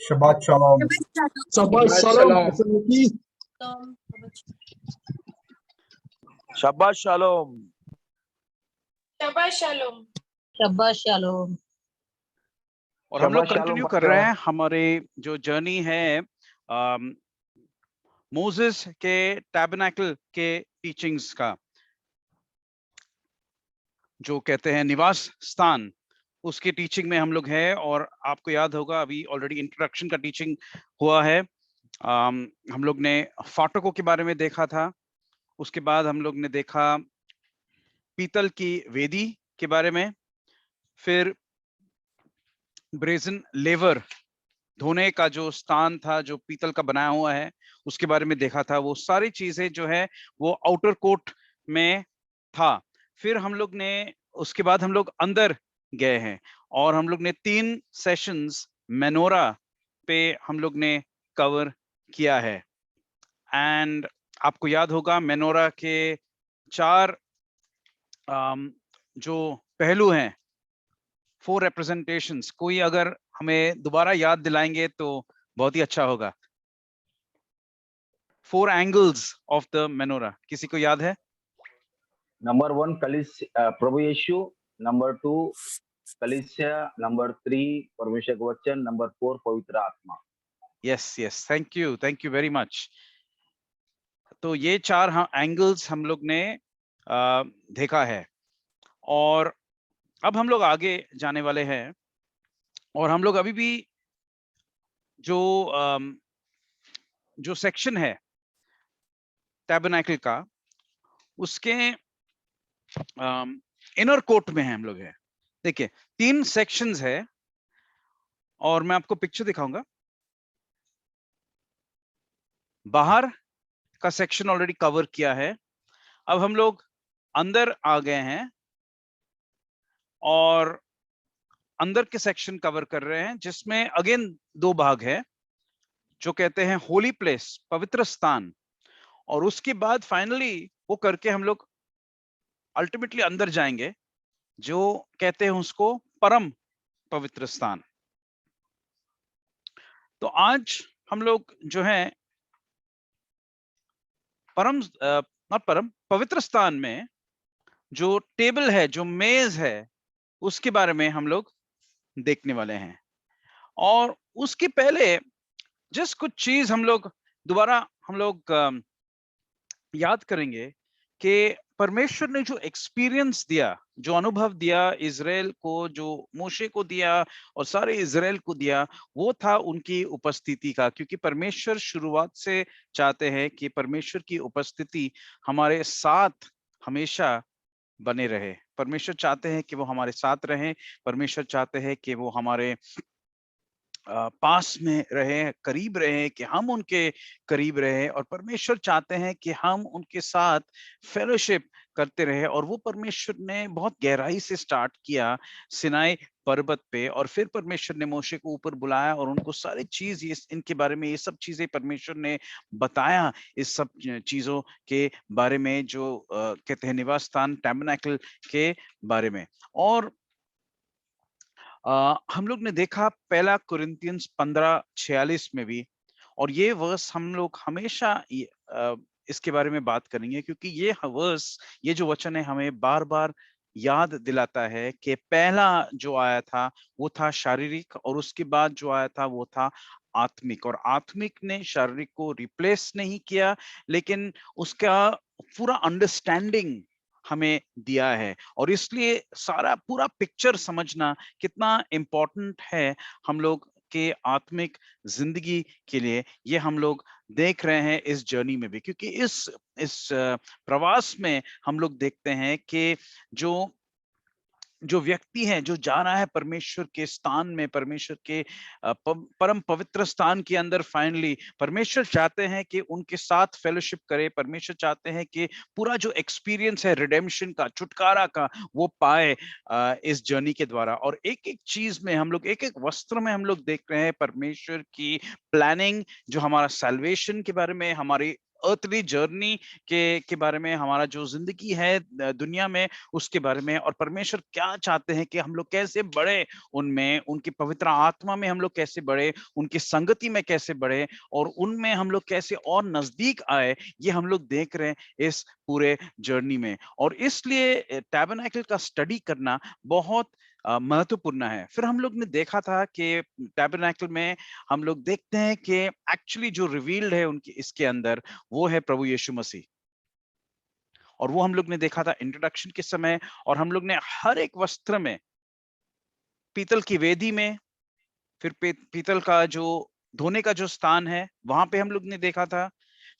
Shabbat Shalom. Shabbat Shalom. Shabbat Shalom. Shabbat Shalom. Shabbat Shalom. और हम लोग Shabbat continue Shalom, कर रहे हैं हमारे जो जर्नी है मोसेस के टैबरनेकल के टीचिंग्स का, जो कहते हैं निवास स्थान, उसकी टीचिंग में हम लोग हैं। और आपको याद होगा अभी ऑलरेडी इंट्रोडक्शन का टीचिंग हुआ है। हम लोग ने फाटकों के बारे में देखा था, उसके बाद हम लोग ने देखा पीतल की वेदी के बारे में, फिर ब्रेजन लेवर धोने का जो स्थान था जो पीतल का बनाया हुआ है उसके बारे में देखा था। वो सारी चीजें जो है वो आउटर कोर्ट में था। फिर हम लोग ने उसके बाद हम लोग अंदर गए हैं और हम लोग ने 3 सेशंस मेनोरा पे हम लोग ने कवर किया है। एंड आपको याद होगा मेनोरा के 4 जो पहलू हैं, 4 representations, कोई अगर हमें दोबारा याद दिलाएंगे तो बहुत ही अच्छा होगा। 4 angles of the menorah, किसी को याद है? Number 1 प्रभु यीशु, number 2 कलीसिया, number 3 परमेश्वर का वचन, number 4 पवित्र आत्मा। Yes, thank you very much. तो ये 4 angles हम लोग ने देखा है और अब हम लोग आगे जाने वाले हैं। और हम लोग अभी भी जो सेक्शन है टैबरनेकल का, उसके इनर कोर्ट में है हम लोग है। देखिए 3 सेक्शंस है और मैं आपको पिक्चर दिखाऊंगा। बाहर का सेक्शन ऑलरेडी कवर किया है, अब हम लोग अंदर आ गए हैं और अंदर के सेक्शन कवर कर रहे हैं, जिसमें अगेन 2 भाग है, जो कहते हैं होली प्लेस, पवित्र स्थान, और उसके बाद फाइनली वो करके हम लोग अल्टीमेटली अंदर जाएंगे, जो कहते हैं उसको परम पवित्र स्थान। तो आज हम लोग जो है पवित्र स्थान में जो टेबल है, जो मेज है, उसके बारे में हम लोग देखने वाले हैं। और उसके पहले जिस कुछ चीज हम लोग दोबारा याद करेंगे कि परमेश्वर ने जो एक्सपीरियंस दिया, जो अनुभव दिया इजराइल को, जो मोशे को दिया और सारे इजराइल को दिया, वो था उनकी उपस्थिति का। क्योंकि परमेश्वर शुरुआत से चाहते हैं कि परमेश्वर की उपस्थिति हमारे साथ हमेशा बने रहे। परमेश्वर चाहते हैं कि वो हमारे साथ रहें, परमेश्वर चाहते हैं कि वो हमारे पास में रहे, करीब रहे, कि हम उनके करीब रहे, और परमेश्वर चाहते हैं कि हम उनके साथ फेलोशिप करते रहे। और वो परमेश्वर ने बहुत गहराई से स्टार्ट किया सिनाई पर्वत पे, और फिर परमेश्वर ने मोशे को ऊपर बुलाया और उनको सारी चीज इनके बारे में, ये सब चीजें परमेश्वर ने बताया, इस सब चीजों के बारे में जो कहते हैं निवास स्थान टैबरनेकल के बारे में। और हम लोग ने देखा 1 कुरिन्थियंस 15:46 में भी, और ये वर्स हम लोग हमेशा इसके बारे में बात करेंगे, क्योंकि ये वर्स, ये जो वचन है, हमें बार बार याद दिलाता है कि पहला जो आया था वो था शारीरिक, और उसके बाद जो आया था वो था आत्मिक। और आत्मिक ने शारीरिक को रिप्लेस नहीं किया, लेकिन उसका पूरा अंडरस्टैंडिंग हमें दिया है। और इसलिए सारा पूरा पिक्चर समझना कितना इम्पोर्टेंट है हम लोग के आत्मिक जिंदगी के लिए, ये हम लोग देख रहे हैं इस जर्नी में भी। क्योंकि इस प्रवास में हम लोग देखते हैं कि जो व्यक्ति है जो जा रहा है परमेश्वर के स्थान में, परमेश्वर के परम पवित्र स्थान के अंदर, फाइनली परमेश्वर चाहते हैं कि उनके साथ फेलोशिप करे। परमेश्वर चाहते हैं कि पूरा जो एक्सपीरियंस है रिडेम्पशन का, छुटकारा का, वो पाए इस जर्नी के द्वारा। और एक एक चीज में हम लोग, एक एक वस्त्र में हम लोग देख रहे हैं परमेश्वर की प्लानिंग, जो हमारा सैल्वेशन के बारे में, हमारी अर्थली जर्नी के बारे में, हमारा जो जिंदगी है दुनिया में उसके बारे में, और परमेश्वर क्या चाहते हैं कि हम लोग कैसे बढ़े उनमें, उनकी पवित्र आत्मा में हम लोग कैसे बढ़े, उनकी संगति में कैसे बढ़े, और उनमें हम लोग कैसे और नजदीक आए, ये हम लोग देख रहे हैं इस पूरे जर्नी में। और इसलिए टैबरनेकल का स्टडी करना बहुत महत्वपूर्ण है। फिर हम लोग ने देखा था कि टैबरनेकल में हम लोग देखते हैं कि एक्चुअली जो रिवील्ड है उनकी इसके अंदर, वो है प्रभु यीशु मसीह। और वो हम लोग ने देखा था इंट्रोडक्शन के समय, और हम लोग ने हर एक वस्त्र में, पीतल की वेदी में, फिर पीतल का जो धोने का जो स्थान है वहां पे हम लोग ने देखा था,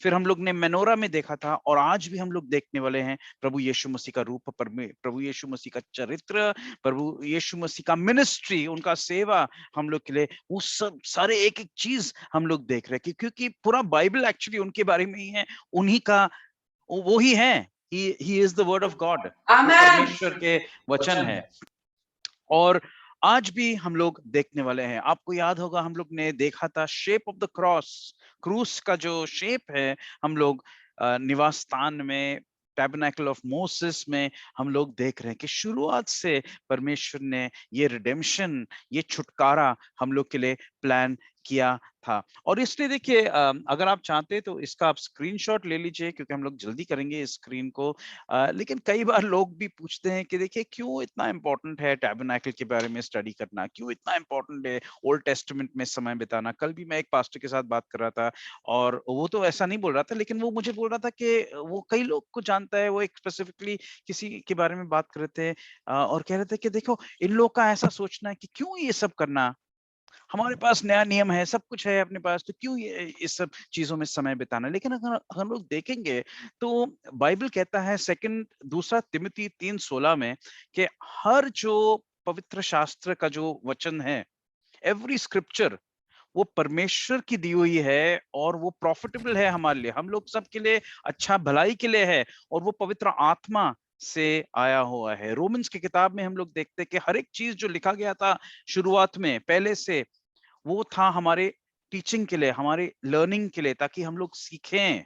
फिर हम लोग ने मेनोरा में देखा था, और आज भी हम लोग देखने वाले हैं प्रभु यीशु मसीह का रूप, प्रभु यीशु मसीह का चरित्र, प्रभु यीशु मसीह का मिनिस्ट्री, उनका सेवा हम लोग के लिए, वो सब सारे एक एक चीज हम लोग देख रहे हैं क्योंकि पूरा बाइबल एक्चुअली उनके बारे में ही है, उन्हीं का वो ही है। He is the word of God, परमेश्वर के वचन है। और आज भी हम लोग देखने वाले हैं। आपको याद होगा हम लोग ने देखा था शेप ऑफ द क्रॉस, क्रूस का जो शेप है, हम लोग निवास स्थान में, टैबरनेकल ऑफ मोसेस में हम लोग देख रहे हैं कि शुरुआत से परमेश्वर ने ये रिडेम्पशन, ये छुटकारा हम लोग के लिए प्लान किया था। और इसलिए देखिए, अगर आप चाहते हैं तो इसका आप स्क्रीनशॉट ले लीजिए क्योंकि हम लोग जल्दी करेंगे इस स्क्रीन को। लेकिन कई बार लोग भी पूछते हैं कि देखिए क्यों इतना इम्पोर्टेंट है टैबरनेकल के बारे में स्टडी करना, क्यों इतना इम्पोर्टेंट है ओल्ड टेस्टामेंट में समय बिताना। कल भी मैं एक पास्टर के साथ बात कर रहा था और वो तो ऐसा नहीं बोल रहा था, लेकिन वो मुझे बोल रहा था कि वो कई लोग को जानता है, वो एक स्पेसिफिकली किसी के बारे में बात कर रहे थे और कह रहे थे कि देखो इन लोग का ऐसा सोचना है कि क्यों ये सब करना, हमारे पास नया नियम है, सब कुछ है अपने पास, तो क्यों ये इस सब चीजों में समय बिताना। लेकिन अगर हम लोग देखेंगे तो बाइबल कहता है दूसरा तिमोथी 3:16 में कि हर जो पवित्र शास्त्र का जो वचन है, एवरी स्क्रिप्चर, वो परमेश्वर की दी हुई है और वो प्रॉफिटेबल है हमारे लिए, हम लोग सबके लिए अच्छा भलाई के लिए है, और वो पवित्र आत्मा से आया हुआ है। रोमन्स की किताब में हम लोग देखते हैं कि हर एक चीज जो लिखा गया था शुरुआत में पहले से, वो था हमारे टीचिंग के लिए, हमारे लर्निंग के लिए, ताकि हम लोग सीखें।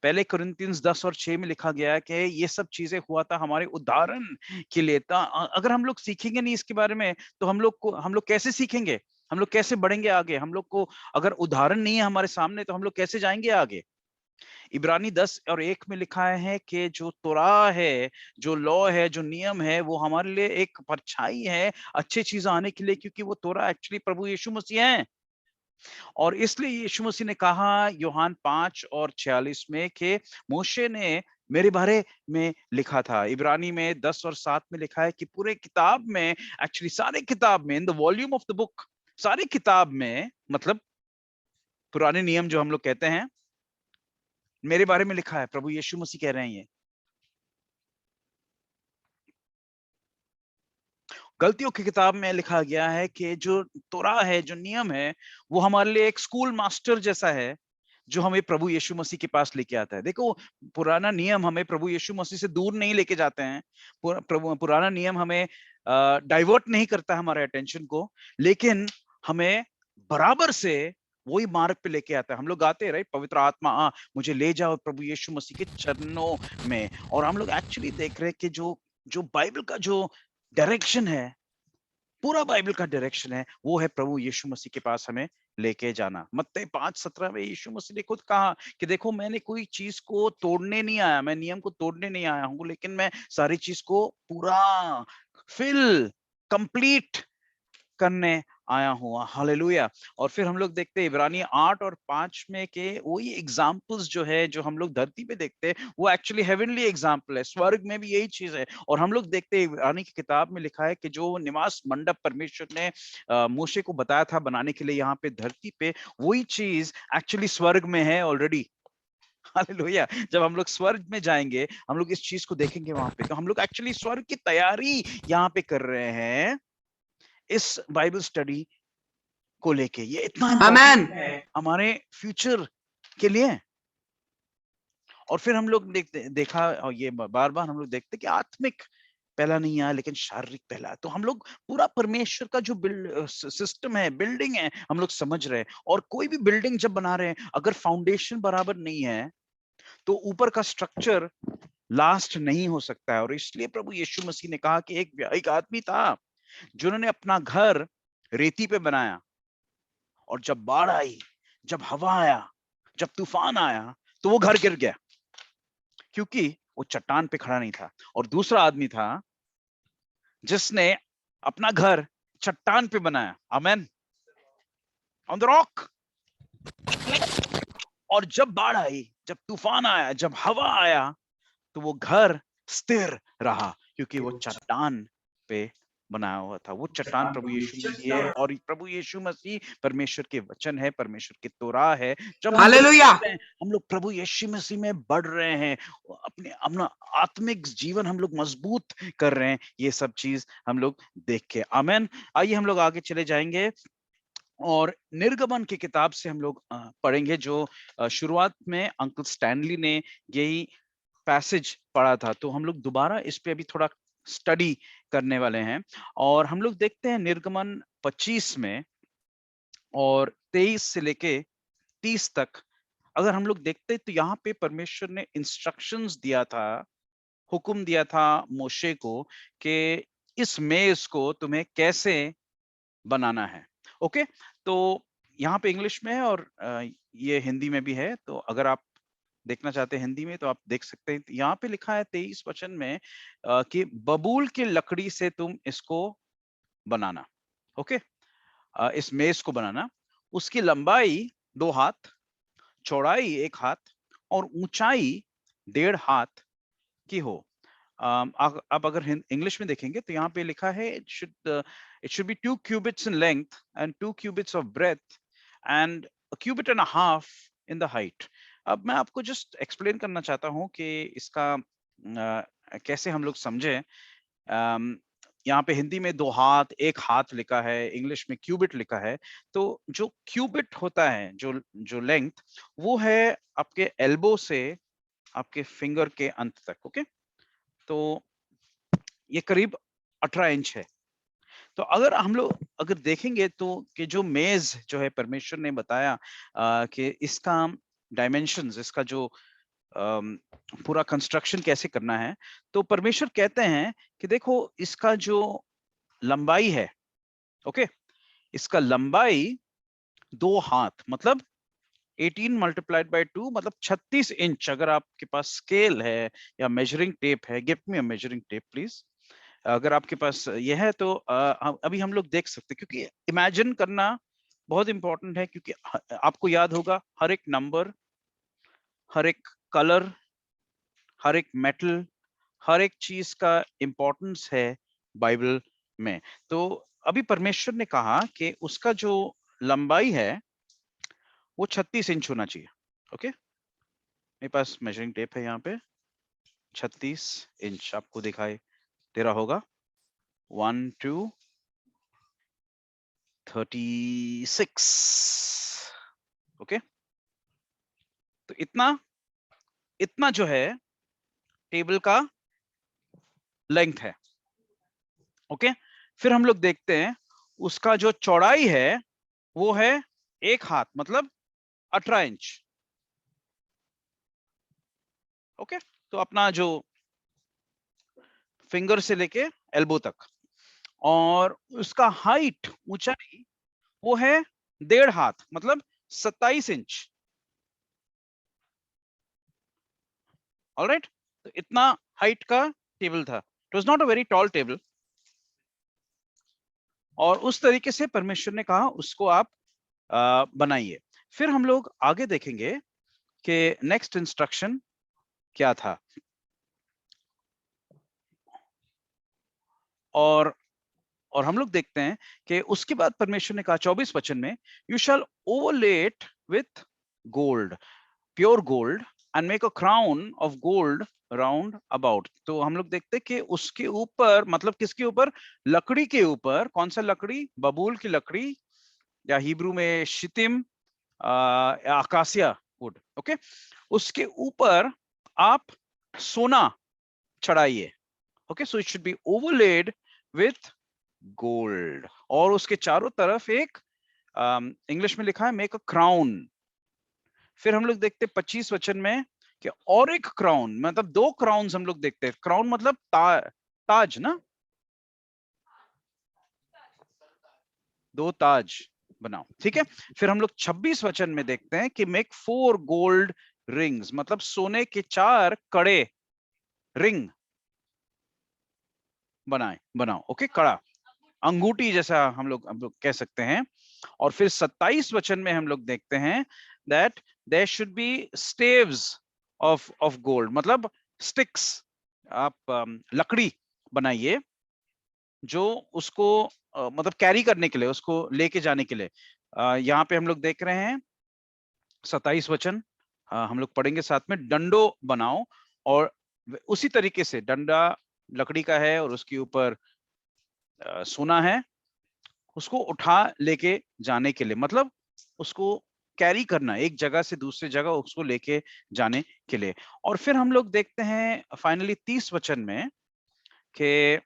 पहले कुरिन्थियंस 10 और 6 में लिखा गया है कि ये सब चीजें हुआ था हमारे उदाहरण के लिए। अगर हम लोग सीखेंगे नहीं इसके बारे में तो हम लोग कैसे सीखेंगे, हम लोग कैसे बढ़ेंगे आगे। हम लोग को अगर उदाहरण नहीं है हमारे सामने तो हम लोग कैसे जाएंगे आगे। इब्रानी 10 और 1 में लिखा है कि जो तोरा है, जो लॉ है, जो नियम है, वो हमारे लिए एक परछाई है अच्छी चीज आने के लिए, क्योंकि वो तोरा एक्चुअली प्रभु यीशु मसीह है। और इसलिए यीशु मसीह ने कहा यूहन्ना 5 और 46 में कि मूसे ने मेरे बारे में लिखा था। इब्रानी में 10 और 7 में लिखा है कि पूरे किताब में, एक्चुअली सारे किताब में, in the volume of the book, सारी किताब में, मतलब पुराने नियम जो हम लोग कहते हैं, मेरे बारे में लिखा है। प्रभु यीशु मसीह कह रहे हैं ये। गलतियों की किताब में लिखा गया है कि जो तोरा है, जो नियम है, वो हमारे लिए एक स्कूल मास्टर जैसा है जो हमें प्रभु यीशु मसीह के पास लेके आता है। देखो, पुराना नियम हमें प्रभु यीशु मसीह से दूर नहीं लेके जाते हैं, पुराना नियम हमें डाइवर्ट नहीं करता हमारे अटेंशन को, लेकिन हमें बराबर से वही मार्ग पे लेके आता है। हम लोग गाते हैं राइट, पवित्र आत्मा मुझे ले जाओ प्रभु यीशु मसीह के चरणों में। और हम लोग एक्चुअली देख रहे हैं कि जो बाइबल का जो डायरेक्शन है, पूरा बाइबल का डायरेक्शन है, वो है प्रभु यीशु मसीह के पास हमें लेके जाना। मत्ती 5:17 में यीशु मसीह ने खुद कहा कि देखो मैंने कोई चीज को तोड़ने नहीं आया, मैं नियम को तोड़ने नहीं आया हूँ, लेकिन मैं सारी चीज को पूरा फिल कंप्लीट करने आया हुआ। हालेलुया। और फिर हम लोग देखते हैं इब्रानी 8 और 5 में के वही एग्जाम्पल्स जो है, जो हम लोग धरती पे देखते हैं, वो एक्चुअली हेवनली एग्जाम्पल है, स्वर्ग में भी यही चीज है। और हम लोग देखते हैं इब्रानी की किताब में लिखा है कि जो निवास मंडप परमेश्वर ने मूसे को बताया था बनाने के लिए यहाँ पे धरती पे, वही चीज एक्चुअली स्वर्ग में है ऑलरेडी। हालेलुया। जब हम लोग स्वर्ग में जाएंगे, हम लोग इस चीज को देखेंगे वहां पे, तो हम लोग एक्चुअली स्वर्ग की तैयारी यहाँ पे कर रहे हैं इस बाइबल स्टडी को लेके। ये इतना इम्पोर्टेंट है हमारे फ्यूचर के लिए। और फिर हम लोग देखा, और ये बार बार हम लोग देखते कि आत्मिक पहला नहीं आया लेकिन शारीरिक पहला। तो हम लोग पूरा परमेश्वर का जो सिस्टम है, बिल्डिंग है, हम लोग समझ रहे हैं। और कोई भी बिल्डिंग जब बना रहे हैं, अगर फाउंडेशन बराबर नहीं है तो ऊपर का स्ट्रक्चर लास्ट नहीं हो सकता है। और इसलिए प्रभु यीशु मसीह ने कहा कि एक आदमी था जिन्होंने अपना घर रेती पे बनाया, और जब बाढ़ आई, जब हवा आया, जब तूफान आया, तो वो घर गिर गया क्योंकि वो चट्टान पे खड़ा नहीं था। और दूसरा आदमी था जिसने अपना घर चट्टान पे बनाया, आमेन, ऑन द रॉक। और जब बाढ़ आई, जब तूफान आया, जब हवा आया, तो वो घर स्थिर रहा क्योंकि वो चट्टान पे बनाया हुआ था। वो चट्टान प्रभु यीशु मसीह है, और प्रभु यीशु मसीह परमेश्वर के वचन है, परमेश्वर की तोरा है। जब हम लोग प्रभु यीशु मसीह में बढ़ रहे हैं, अपना आत्मिक जीवन हम लोग मजबूत कर रहे हैं, ये सब चीज हम लोग देख के, आमेन। आइए हम लोग आगे चले जाएंगे और निर्गमन की किताब से हम लोग पढ़ेंगे, जो शुरुआत में अंकल स्टैनली ने यही पैसेज पढ़ा था। तो हम लोग दोबारा इस पे अभी थोड़ा स्टडी करने वाले हैं, और हम लोग देखते हैं निर्गमन 25 में और 23 से लेके 30 तक। अगर हम लोग देखते तो यहाँ पे परमेश्वर ने इंस्ट्रक्शंस दिया था, हुक्म दिया था मोशे को कि इस मेज को तुम्हें कैसे बनाना है। ओके, तो यहाँ पे इंग्लिश में है और ये हिंदी में भी है, तो अगर आप देखना चाहते हैं हिंदी में तो आप देख सकते हैं। यहाँ पे लिखा है 23 वचन में कि बबूल की लकड़ी से तुम इसको बनाना। ओके, इस मेज को बनाना। उसकी लंबाई 2 हाथ, चौड़ाई 1 हाथ और ऊंचाई 1.5 हाथ की हो। आप अगर इंग्लिश में देखेंगे तो यहाँ पे लिखा है it should be 2 cubits in length and 2 cubits of breadth and a cubit and a half in the height। अब मैं आपको जस्ट एक्सप्लेन करना चाहता हूँ कि इसका कैसे हम लोग समझे। यहाँ पे हिंदी में 2 हाथ 1 हाथ लिखा है, इंग्लिश में क्यूबिट लिखा है। तो जो क्यूबिट होता है, जो लेंथ, वो है आपके एल्बो से आपके फिंगर के अंत तक। ओके, तो ये करीब 18 इंच है। तो अगर हम लोग अगर देखेंगे तो कि जो मेज जो है परमेश्वर ने बताया कि इसका डायमेंशंस, इसका जो पूरा कंस्ट्रक्शन कैसे करना है, तो परमेश्वर कहते हैं कि देखो इसका जो लंबाई है, ओके, इसका लंबाई 2 हाथ मतलब 18 मल्टीप्लाइड बाय 2 मतलब 36 इंच। अगर आपके पास स्केल है या मेजरिंग टेप है, give me a measuring tape please. अगर आपके पास ये है तो अभी हम लोग देख सकते हैं, क्योंकि इमेजिन करना बहुत इंपॉर्टेंट है, क्योंकि आपको याद होगा हर एक नंबर, हर एक कलर, हर एक मेटल, हर एक चीज का इंपॉर्टेंस है बाइबल में। तो अभी परमेश्वर ने कहा कि उसका जो लंबाई है वो 36 इंच होना चाहिए। ओके, मेरे पास मेजरिंग टेप है यहाँ पे, 36 इंच आपको दिखाई दे रहा होगा। 1 2 36। ओके, तो इतना जो है टेबल का लेंथ है। ओके, फिर हम लोग देखते हैं उसका जो चौड़ाई है वो है 1 हाथ मतलब 18 इंच। ओके, तो अपना जो फिंगर से लेके एल्बो तक, और उसका हाइट, ऊंचाई, वो है 1.5 हाथ मतलब 27 इंच। ऑलराइट, तो इतना हाइट का टेबल था। It was not a very tall table, और उस तरीके से परमेश्वर ने कहा उसको आप बनाइए। फिर हम लोग आगे देखेंगे कि नेक्स्ट इंस्ट्रक्शन क्या था, और हम लोग देखते हैं कि उसके बाद परमेश्वर ने कहा 24 वचन में, you shall overlay it with gold, pure gold, and make a crown of gold round about. तो हम लोग देखते हैं कि उसके ऊपर, मतलब किसके ऊपर, लकड़ी के ऊपर। कौन सा लकड़ी? बबूल की लकड़ी, या हिब्रू में शितिम, आकासिया वुड। ओके, उसके ऊपर आप सोना चढ़ाइए। Okay, so it should be overlaid with gold, और उसके चारों तरफ एक इंग्लिश में लिखा है मेक अ क्राउन। फिर हम लोग देखते 25 वचन में कि और एक क्राउन, मतलब दो क्राउन्स हम लोग देखते हैं। क्राउन मतलब ताज ना, दो ताज बनाओ, ठीक है। फिर हम लोग 26 वचन में देखते हैं कि मेक 4 गोल्ड रिंग्स, मतलब सोने के 4 कड़े, रिंग बनाओ, ओके, कड़ा, अंगूठी जैसा हम लोग कह सकते हैं। और फिर 27 वचन में हम लोग देखते हैं that there should be staves of gold, मतलब स्टिक्स, आप लकड़ी बनाइए जो उसको मतलब कैरी करने के लिए, उसको लेके जाने के लिए। यहाँ पे हम लोग देख रहे हैं 27 वचन, हम लोग पढ़ेंगे साथ में। डंडो बनाओ, और उसी तरीके से डंडा लकड़ी का है और उसके ऊपर सोना है, उसको उठा लेके जाने के लिए, मतलब उसको कैरी करना, एक जगह से दूसरी जगह उसको लेके जाने के लिए। और फिर हम लोग देखते हैं फाइनली 30 वचन में कि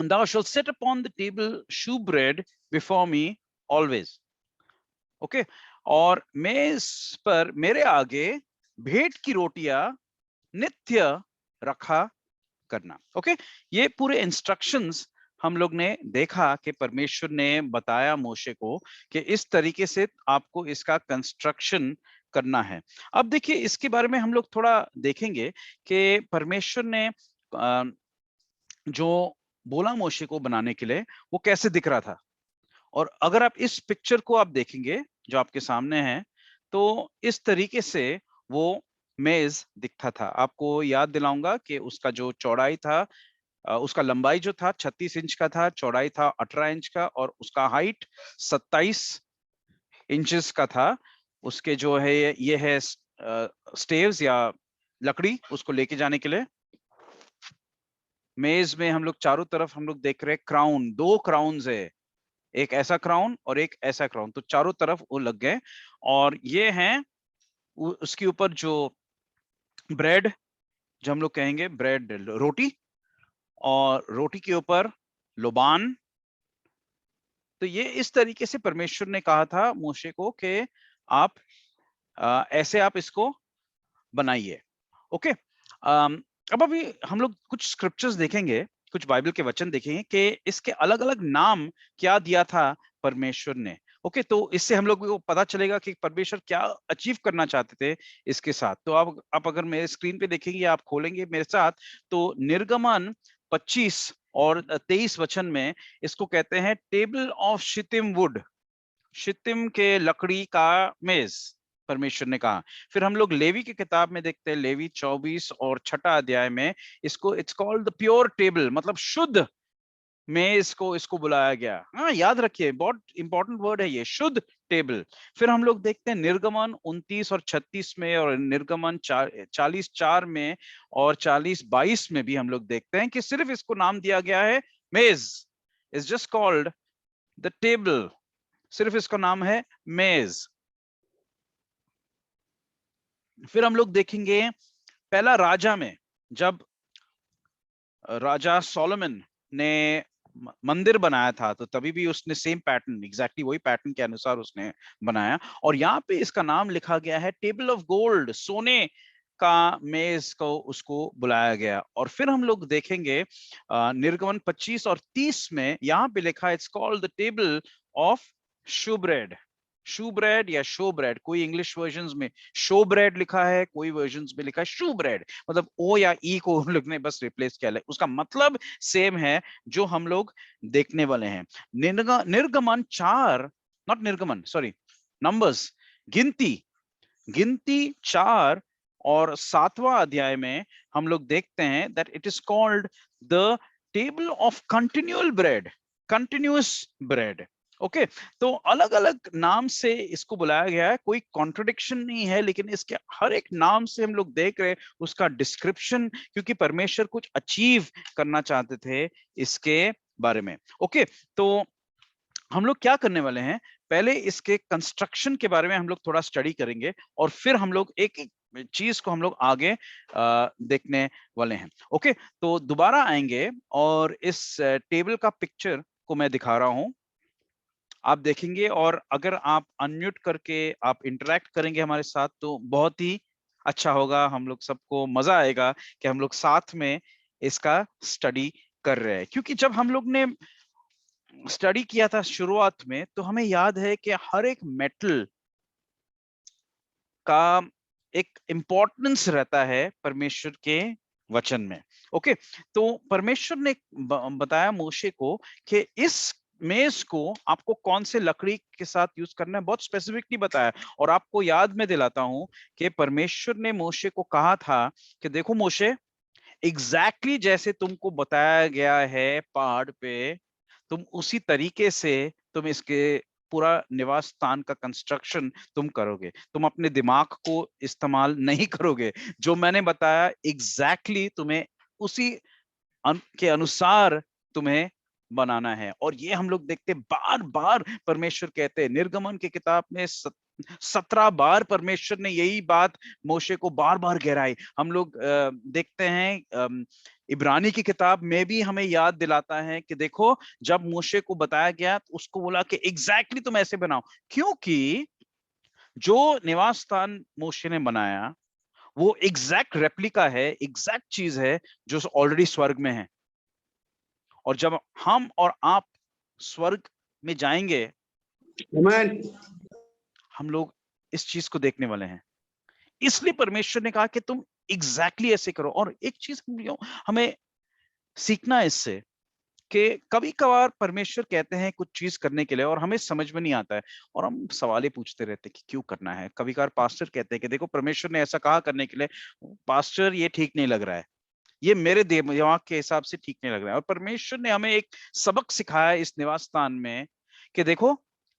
thou shalt set upon the table shewbread before me always, okay, और मेज पर मेरे आगे भेंट की रोटियां नित्य रखा करना, ओके। ये पूरे इंस्ट्रक्शंस हम लोग ने देखा कि परमेश्वर ने बताया मोशे को कि इस तरीके से आपको इसका कंस्ट्रक्शन करना है। अब देखिए, इसके बारे में हम लोग थोड़ा देखेंगे कि परमेश्वर ने जो बोला मोशे को बनाने के लिए, वो कैसे दिख रहा था। और अगर आप इस पिक्चर को आप देखेंगे जो आपके सामने है, तो इस तरीके से वो मेज दिखता था। आपको याद दिलाऊंगा कि उसका जो चौड़ाई था, उसका लंबाई जो था 36 इंच का था, चौड़ाई था 18 इंच का, और उसका हाइट 27 इंचेस का था। उसके जो है ये है स्टेव्स या लकड़ी, उसको लेके जाने के लिए। मेज में हम लोग चारों तरफ हम लोग देख रहे हैं क्राउन, 2 क्राउन्स है, एक ऐसा क्राउन और एक ऐसा क्राउन, तो चारों तरफ वो लग गए। और ये हैं उसके ऊपर जो ब्रेड, जो हम लोग कहेंगे ब्रेड, रोटी, और रोटी के ऊपर लोबान। तो ये इस तरीके से परमेश्वर ने कहा था मोशे को कि आप ऐसे आप इसको बनाइए, ओके। अब अभी हम लोग कुछ स्क्रिप्चर्स देखेंगे, कुछ बाइबल के वचन देखेंगे कि इसके अलग अलग नाम क्या दिया था परमेश्वर ने, ओके। तो इससे हम लोग को पता चलेगा कि परमेश्वर क्या अचीव करना चाहते थे इसके साथ। तो आप अगर मेरे स्क्रीन पे देखेंगे, आप खोलेंगे मेरे साथ, तो निर्गमन 25 और 23 वचन में इसको कहते हैं टेबल ऑफ शितिम वुड, शितिम के लकड़ी का मेज, परमेश्वर ने कहा। फिर हम लोग लेवी की किताब में देखते हैं, लेवी 24 और 6 अध्याय में इसको it's called the pure table, मतलब शुद्ध मेज को इसको बुलाया गया। हाँ, याद रखिए, बहुत इंपॉर्टेंट वर्ड है ये, शुद्ध टेबल। फिर हम लोग देखते हैं निर्गमन 29 और 36 में, और निर्गमन 40:4 में, और 40:22 में भी हम लोग देखते हैं कि सिर्फ इसको नाम दिया गया है मेज, is just called the table, सिर्फ इसका नाम है मेज। फिर हम लोग देखेंगे पहला राजा में, जब राजा सोलोमन ने मंदिर बनाया था, तो तभी भी उसने सेम पैटर्न, एग्जैक्टली वही पैटर्न के अनुसार उसने बनाया। और यहाँ पे इसका नाम लिखा गया है टेबल ऑफ गोल्ड, सोने का मेज को उसको बुलाया गया। और फिर हम लोग देखेंगे निर्गमन 25 और 30 में, यहाँ पे लिखा है it's called the table of shewbread, shew bread या शो ब्रेड, कोई इंग्लिश वर्जन्स में शो ब्रेड लिखा है, कोई वर्जन्स में लिखा है शू ब्रेड, मतलब ओ या ई को लोग ने बस रिप्लेस किया है, उसका मतलब सेम है जो हम लोग देखने वाले हैं। निर्गमन 4, नॉट निर्गमन, सॉरी, नंबर्स, गिनती 4 और 7वां अध्याय में हम लोग देखते हैं that it is called the table of continual bread, continuous bread, okay. तो अलग अलग नाम से इसको बुलाया गया है, कोई कॉन्ट्रडिक्शन नहीं है, लेकिन इसके हर एक नाम से हम लोग देख रहे हैं उसका डिस्क्रिप्शन, क्योंकि परमेश्वर कुछ अचीव करना चाहते थे इसके बारे में, ओके। तो हम लोग क्या करने वाले हैं, पहले इसके कंस्ट्रक्शन के बारे में हम लोग थोड़ा स्टडी करेंगे, और फिर हम लोग एक एक चीज को हम लोग आगे देखने वाले हैं, ओके। तो दोबारा आएंगे और इस टेबल का पिक्चर को मैं दिखा रहा हूं, आप देखेंगे, और अगर आप अनम्यूट करके आप इंटरेक्ट करेंगे हमारे साथ तो बहुत ही अच्छा होगा, हम लोग सबको मजा आएगा कि हम लोग साथ में इसका स्टडी कर रहे हैं। क्योंकि जब हम लोग ने स्टडी किया था शुरुआत में, तो हमें याद है कि हर एक मेटल का एक इम्पोर्टेंस रहता है परमेश्वर के वचन में। ओके, तो परमेश्वर ने बताया मोशे को कि इस मेज को आपको कौन से लकड़ी के साथ यूज करना है, बहुत स्पेसिफिकली बताया। और आपको याद में दिलाता हूं कि परमेश्वर ने मोशे को कहा था कि देखो मोशे, एग्जैक्टली जैसे तुमको बताया गया है पहाड़ पे, तुम उसी तरीके से तुम इसके पूरा निवास स्थान का कंस्ट्रक्शन तुम करोगे। तुम अपने दिमाग को इस्तेमाल नहीं करोगे, जो मैंने बताया एग्जैक्टली तुम्हें उसी के अनुसार तुम्हें बनाना है। और ये हम लोग देखते बार बार परमेश्वर कहते हैं, निर्गमन की किताब में 17 बार परमेश्वर ने यही बात मोशे को बार बार गहराई। हम लोग देखते हैं इब्रानी की किताब में भी हमें याद दिलाता है कि देखो, जब मोशे को बताया गया तो उसको बोला कि एग्जैक्टली तुम ऐसे बनाओ, क्योंकि जो निवास स्थान मोशे ने बनाया वो एग्जैक्ट रेप्लिका है, एग्जैक्ट चीज है जो ऑलरेडी स्वर्ग में है। और जब हम और आप स्वर्ग में जाएंगे, Amen. हम लोग इस चीज को देखने वाले हैं। इसलिए परमेश्वर ने कहा कि तुम एग्जैक्टली ऐसे करो। और एक चीज हमें सीखना है इससे कि कभी कभार परमेश्वर कहते हैं कुछ चीज करने के लिए और हमें समझ में नहीं आता है, और हम सवाल पूछते रहते हैं कि क्यों करना है। कभी कभार पास्टर कहते हैं कि देखो, परमेश्वर ने ऐसा कहा करने के लिए, पास्टर ये ठीक नहीं लग रहा है, ये मेरे दिमाग के हिसाब से ठीक नहीं लग रहा है। और परमेश्वर ने हमें एक सबक सिखाया इस निवास स्थान में कि देखो,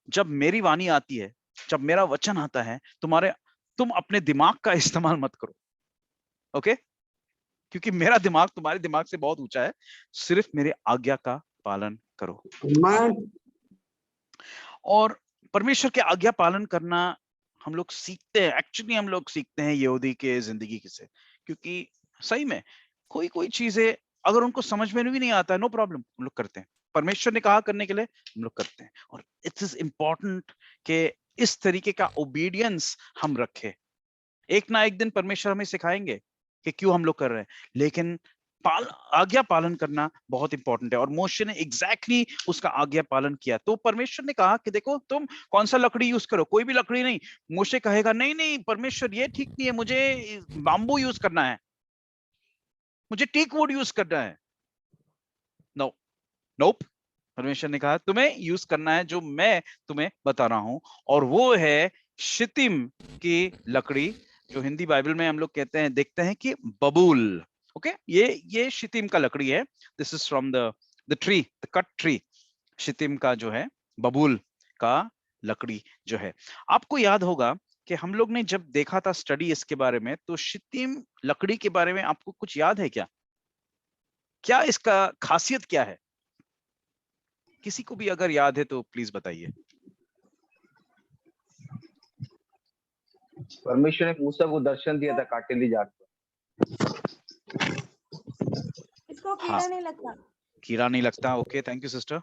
जब मेरी वाणी आती है, जब मेरा वचन आता है, तुम अपने दिमाग का इस्तेमाल मत करो। ओके, क्योंकि मेरा दिमाग तुम्हारे दिमाग से बहुत ऊंचा है। सिर्फ मेरे आज्ञा का पालन करो। Amen. और परमेश्वर के आज्ञा पालन करना हम लोग सीखते हैं, एक्चुअली हम लोग सीखते हैं यहूदी के जिंदगी से। क्योंकि सही में कोई चीजें अगर उनको समझ में भी नहीं आता है, नो प्रॉब्लम, हम लोग करते हैं। परमेश्वर ने कहा करने के लिए हम लोग करते हैं। और इट इज इम्पोर्टेंट कि इस तरीके का ओबीडियंस हम रखें। एक ना एक दिन परमेश्वर हमें सिखाएंगे कि क्यों हम लोग कर रहे हैं, लेकिन आज्ञा पालन करना बहुत इंपॉर्टेंट है। और मोशे ने एग्जैक्टली उसका आज्ञा पालन किया। तो परमेश्वर ने कहा कि देखो, तुम कौन सा लकड़ी यूज करो, कोई भी लकड़ी नहीं। मोशे कहेगा नहीं नहीं परमेश्वर, ये ठीक नहीं है, मुझे बाम्बू यूज करना है, मुझे टीक वुड यूज करना है। नो नोप, परमेश्वर ने कहा तुम्हें यूज करना है जो मैं तुम्हें बता रहा हूं, और वो है शितिम की लकड़ी, जो हिंदी बाइबल में हम लोग कहते हैं, देखते हैं कि बबूल। ओके, ये शितिम का लकड़ी है। This is from the tree, the cut tree. Shittim का जो है, बबूल का लकड़ी जो है। आपको याद होगा कि हम लोग ने जब देखा था स्टडी इसके बारे में, तो शितिम लकड़ी के बारे में आपको कुछ याद है क्या? क्या इसका खासियत क्या है? किसी को भी अगर याद है तो प्लीज बताइए। परमेश्वर ने मूसा को दर्शन दिया था काटेली झाड़ पर। इसको कीड़ा नहीं लगता। कीड़ा नहीं लगता। Okay, thank you sister.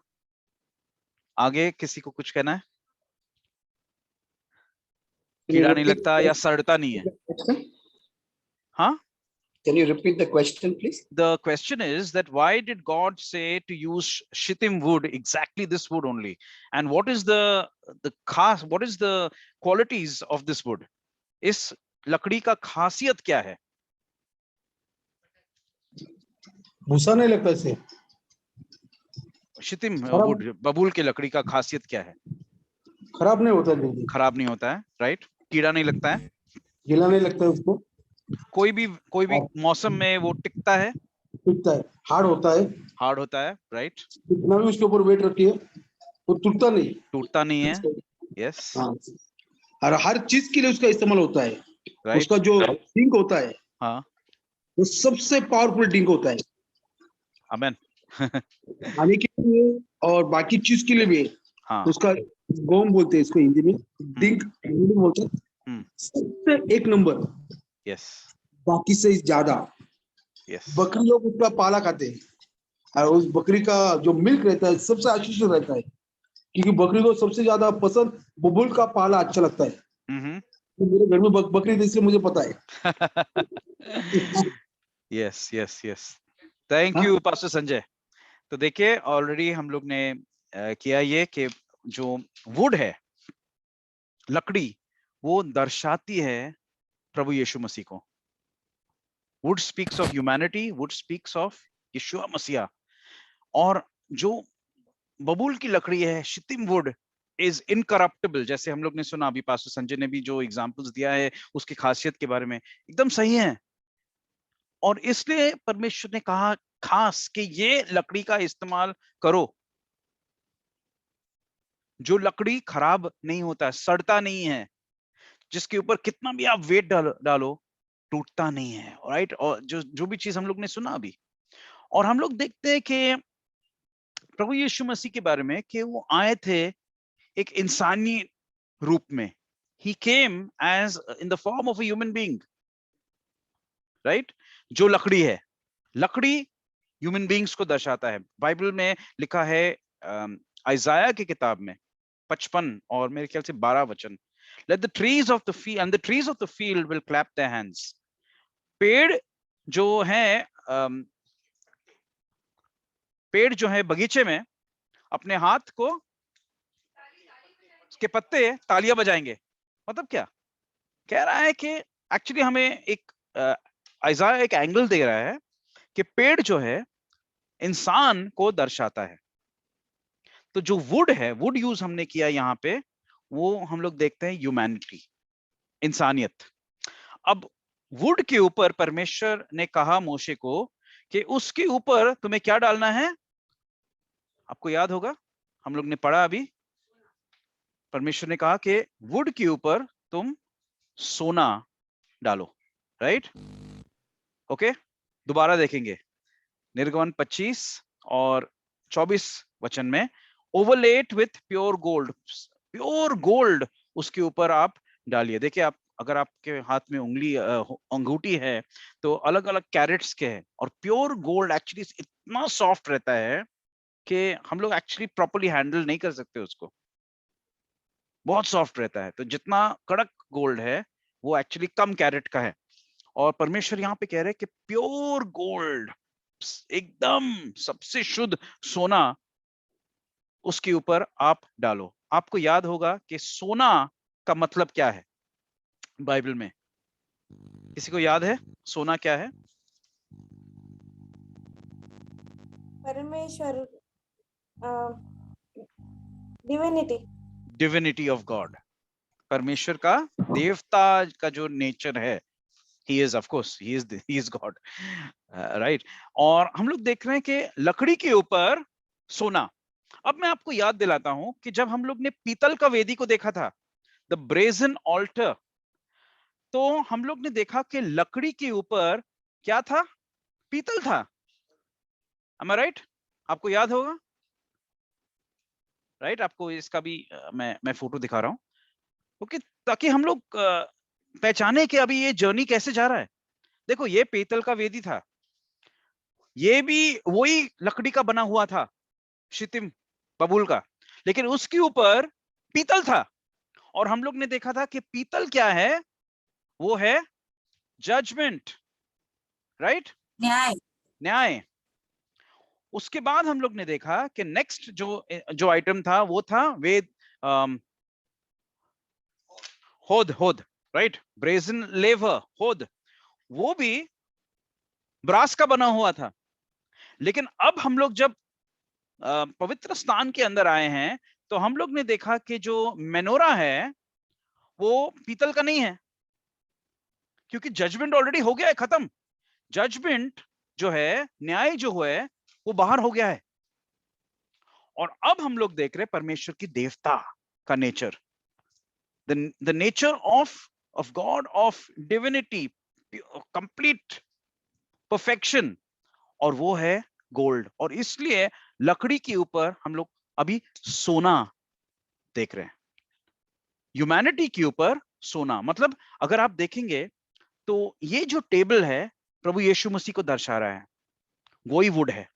आगे किसी को कुछ कहना है? कीड़ा नहीं लगता या सड़ता नहीं है? हाँ, Can you repeat the question, please? the question is that why did God say to use shittim wood, exactly this wood only, and what is what is the qualities of this wood? इस लकड़ी का खासियत क्या है? भूसा नहीं लगता इसे। शितिम वुड, बबूल के लकड़ी का खासियत क्या है? खराब नहीं होता जल्दी। खराब नहीं होता है, राइट। कीड़ा नहीं लगता है, गीला नहीं लगता है उसको। कोई भी मौसम में वो टिकता है, टूटता है, हार्ड होता है, राइट। कितना भी उसके ऊपर वेट रखिए वो टूटता नहीं है। यस। और हर चीज के लिए उसका इस्तेमाल होता है। राइट। उसका जो डिंक होता है, हाँ, वो सबसे पावरफुल डिंक होता है। आमेन। खाने के लिए और बाकी चीज के लिए भी। हाँ, उसका गोम बोलते हैं इसको हिंदी में, डिंक हिंदी बोलते हैं। सबसे एक नंबर। यस। बाकी से ज्यादा। यस। बकरी लोग उसका पाला खाते हैं और उस बकरी का जो मिल्क रहता है सबसे आशीर्वाद रहता है, क्योंकि बकरी को सबसे ज्यादा पसंद बबूल का पाला अच्छा लगता है। मेरे घर में बकरी थी, इसलिए मुझे पता है। यस यस यस, थैंक हाँ? You pastor Sanjay. तो देखिए ऑलरेडी हम लोग ने किया ये कि जो वुड है, लकड़ी, वो दर्शाती है प्रभु यीशु मसीह को। Wood speaks of humanity, wood speaks of Yeshua मसीहा। और जो बबूल की लकड़ी है, शितिम वुड, इज इनकरप्टेबल। जैसे हम लोग ने सुना, अभी पास्टर संजय ने भी जो एग्जांपल्स दिया है उसकी खासियत के बारे में, एकदम सही है। और इसलिए परमेश्वर ने कहा खास कि ये लकड़ी का इस्तेमाल करो, जो लकड़ी खराब नहीं होता, सड़ता नहीं है, जिसके ऊपर कितना भी आप वेट डालो टूटता नहीं है, राइट। और जो भी चीज हम लोग ने सुना अभी, और हम लोग देखते हैं कि प्रभु यीशु मसीह के बारे में कि वो आए थे एक इंसानी रूप में। He came as in the form of a human being, right? जो लकड़ी है, लकड़ी ह्यूमन बींग्स को दर्शाता है। बाइबल में लिखा है आइजाया की किताब में 55 और मेरे ख्याल से 12 वचन, let the trees of the field and the trees of the field will clap their hands। पेड़ जो है पेड़ जो है बगीचे में अपने हाथ को, उसके पत्ते तालियां बजाएंगे। मतलब क्या कह रहा है कि एक्चुअली हमें एक आइजाया एक एंगल दे रहा है कि पेड़ जो है इंसान को दर्शाता है। तो जो वुड है, वुड यूज हमने किया यहाँ पे, वो हम लोग देखते हैं ह्यूमैनिटी, इंसानियत। अब वुड के ऊपर परमेश्वर ने कहा मोशे को कि उसके ऊपर तुम्हें क्या डालना है। आपको याद होगा, हम लोग ने पढ़ा अभी, परमेश्वर ने कहा कि वुड के ऊपर तुम सोना डालो, राइट। ओके, दोबारा देखेंगे निर्गमन 25 और 24 वचन में, overlaid with pure gold, pure gold उसके ऊपर आप डालिए। देखिए, आप अगर आपके हाथ में उंगली अंगूठी है तो अलग अलग कैरेट्स के हैं, और प्योर गोल्ड एक्चुअली इतना सॉफ्ट रहता है कि हम लोग एक्चुअली प्रॉपर्ली हैंडल नहीं कर सकते उसको, बहुत सॉफ्ट रहता है। तो जितना कड़क गोल्ड है वो एक्चुअली कम कैरेट का है। और परमेश्वर यहाँ पे कह रहे हैं कि प्योर गोल्ड, एकदम सबसे शुद्ध सोना उसके ऊपर आप डालो। आपको याद होगा कि सोना का मतलब क्या है बाइबल में? किसी को याद है सोना क्या है? परमेश्वर, डिविनिटी। डिविनिटी ऑफ गॉड, परमेश्वर का देवता का जो नेचर है, he is of course he is God, right। और हम लोग देख रहे हैं कि लकड़ी के ऊपर सोना। अब मैं आपको याद दिलाता हूं कि जब हम लोग ने पीतल का वेदी को देखा था, द ब्रेजन ऑल्टर, तो हम लोग ने देखा कि लकड़ी के ऊपर क्या था? पीतल था। am I right? आपको याद होगा, राइट। आपको इसका भी मैं फोटो दिखा रहा हूं, ओके, ताकि हम लोग पहचाने कि अभी ये जर्नी कैसे जा रहा है। देखो, ये पीतल का वेदी था, ये भी वही लकड़ी का बना हुआ था, शितिम बबूल का, लेकिन उसके ऊपर पीतल था। और हम लोग ने देखा था कि पीतल क्या है? वो है जजमेंट, राइट, न्याय। न्याय। उसके बाद हम लोग ने देखा कि नेक्स्ट जो आइटम था वो था वेद, होद, होद, राइट, ब्रेजन लेवर, होद, वो भी ब्रास का बना हुआ था। लेकिन अब हम लोग जब पवित्र स्थान के अंदर आए हैं तो हम लोग ने देखा कि जो मेनोरा है वो पीतल का नहीं है, क्योंकि जजमेंट ऑलरेडी हो गया है, खत्म। जजमेंट जो है, न्याय जो है, वो बाहर हो गया है। और अब हम लोग देख रहे हैं परमेश्वर की देवता का nature, the nature of God, of divinity, complete perfection, और वो है गोल्ड। और इसलिए लकड़ी के ऊपर हम लोग अभी सोना देख रहे हैं, ह्यूमैनिटी के ऊपर सोना। मतलब अगर आप देखेंगे तो ये जो टेबल है प्रभु यीशु मसीह को दर्शा रहा है, वही वुड है।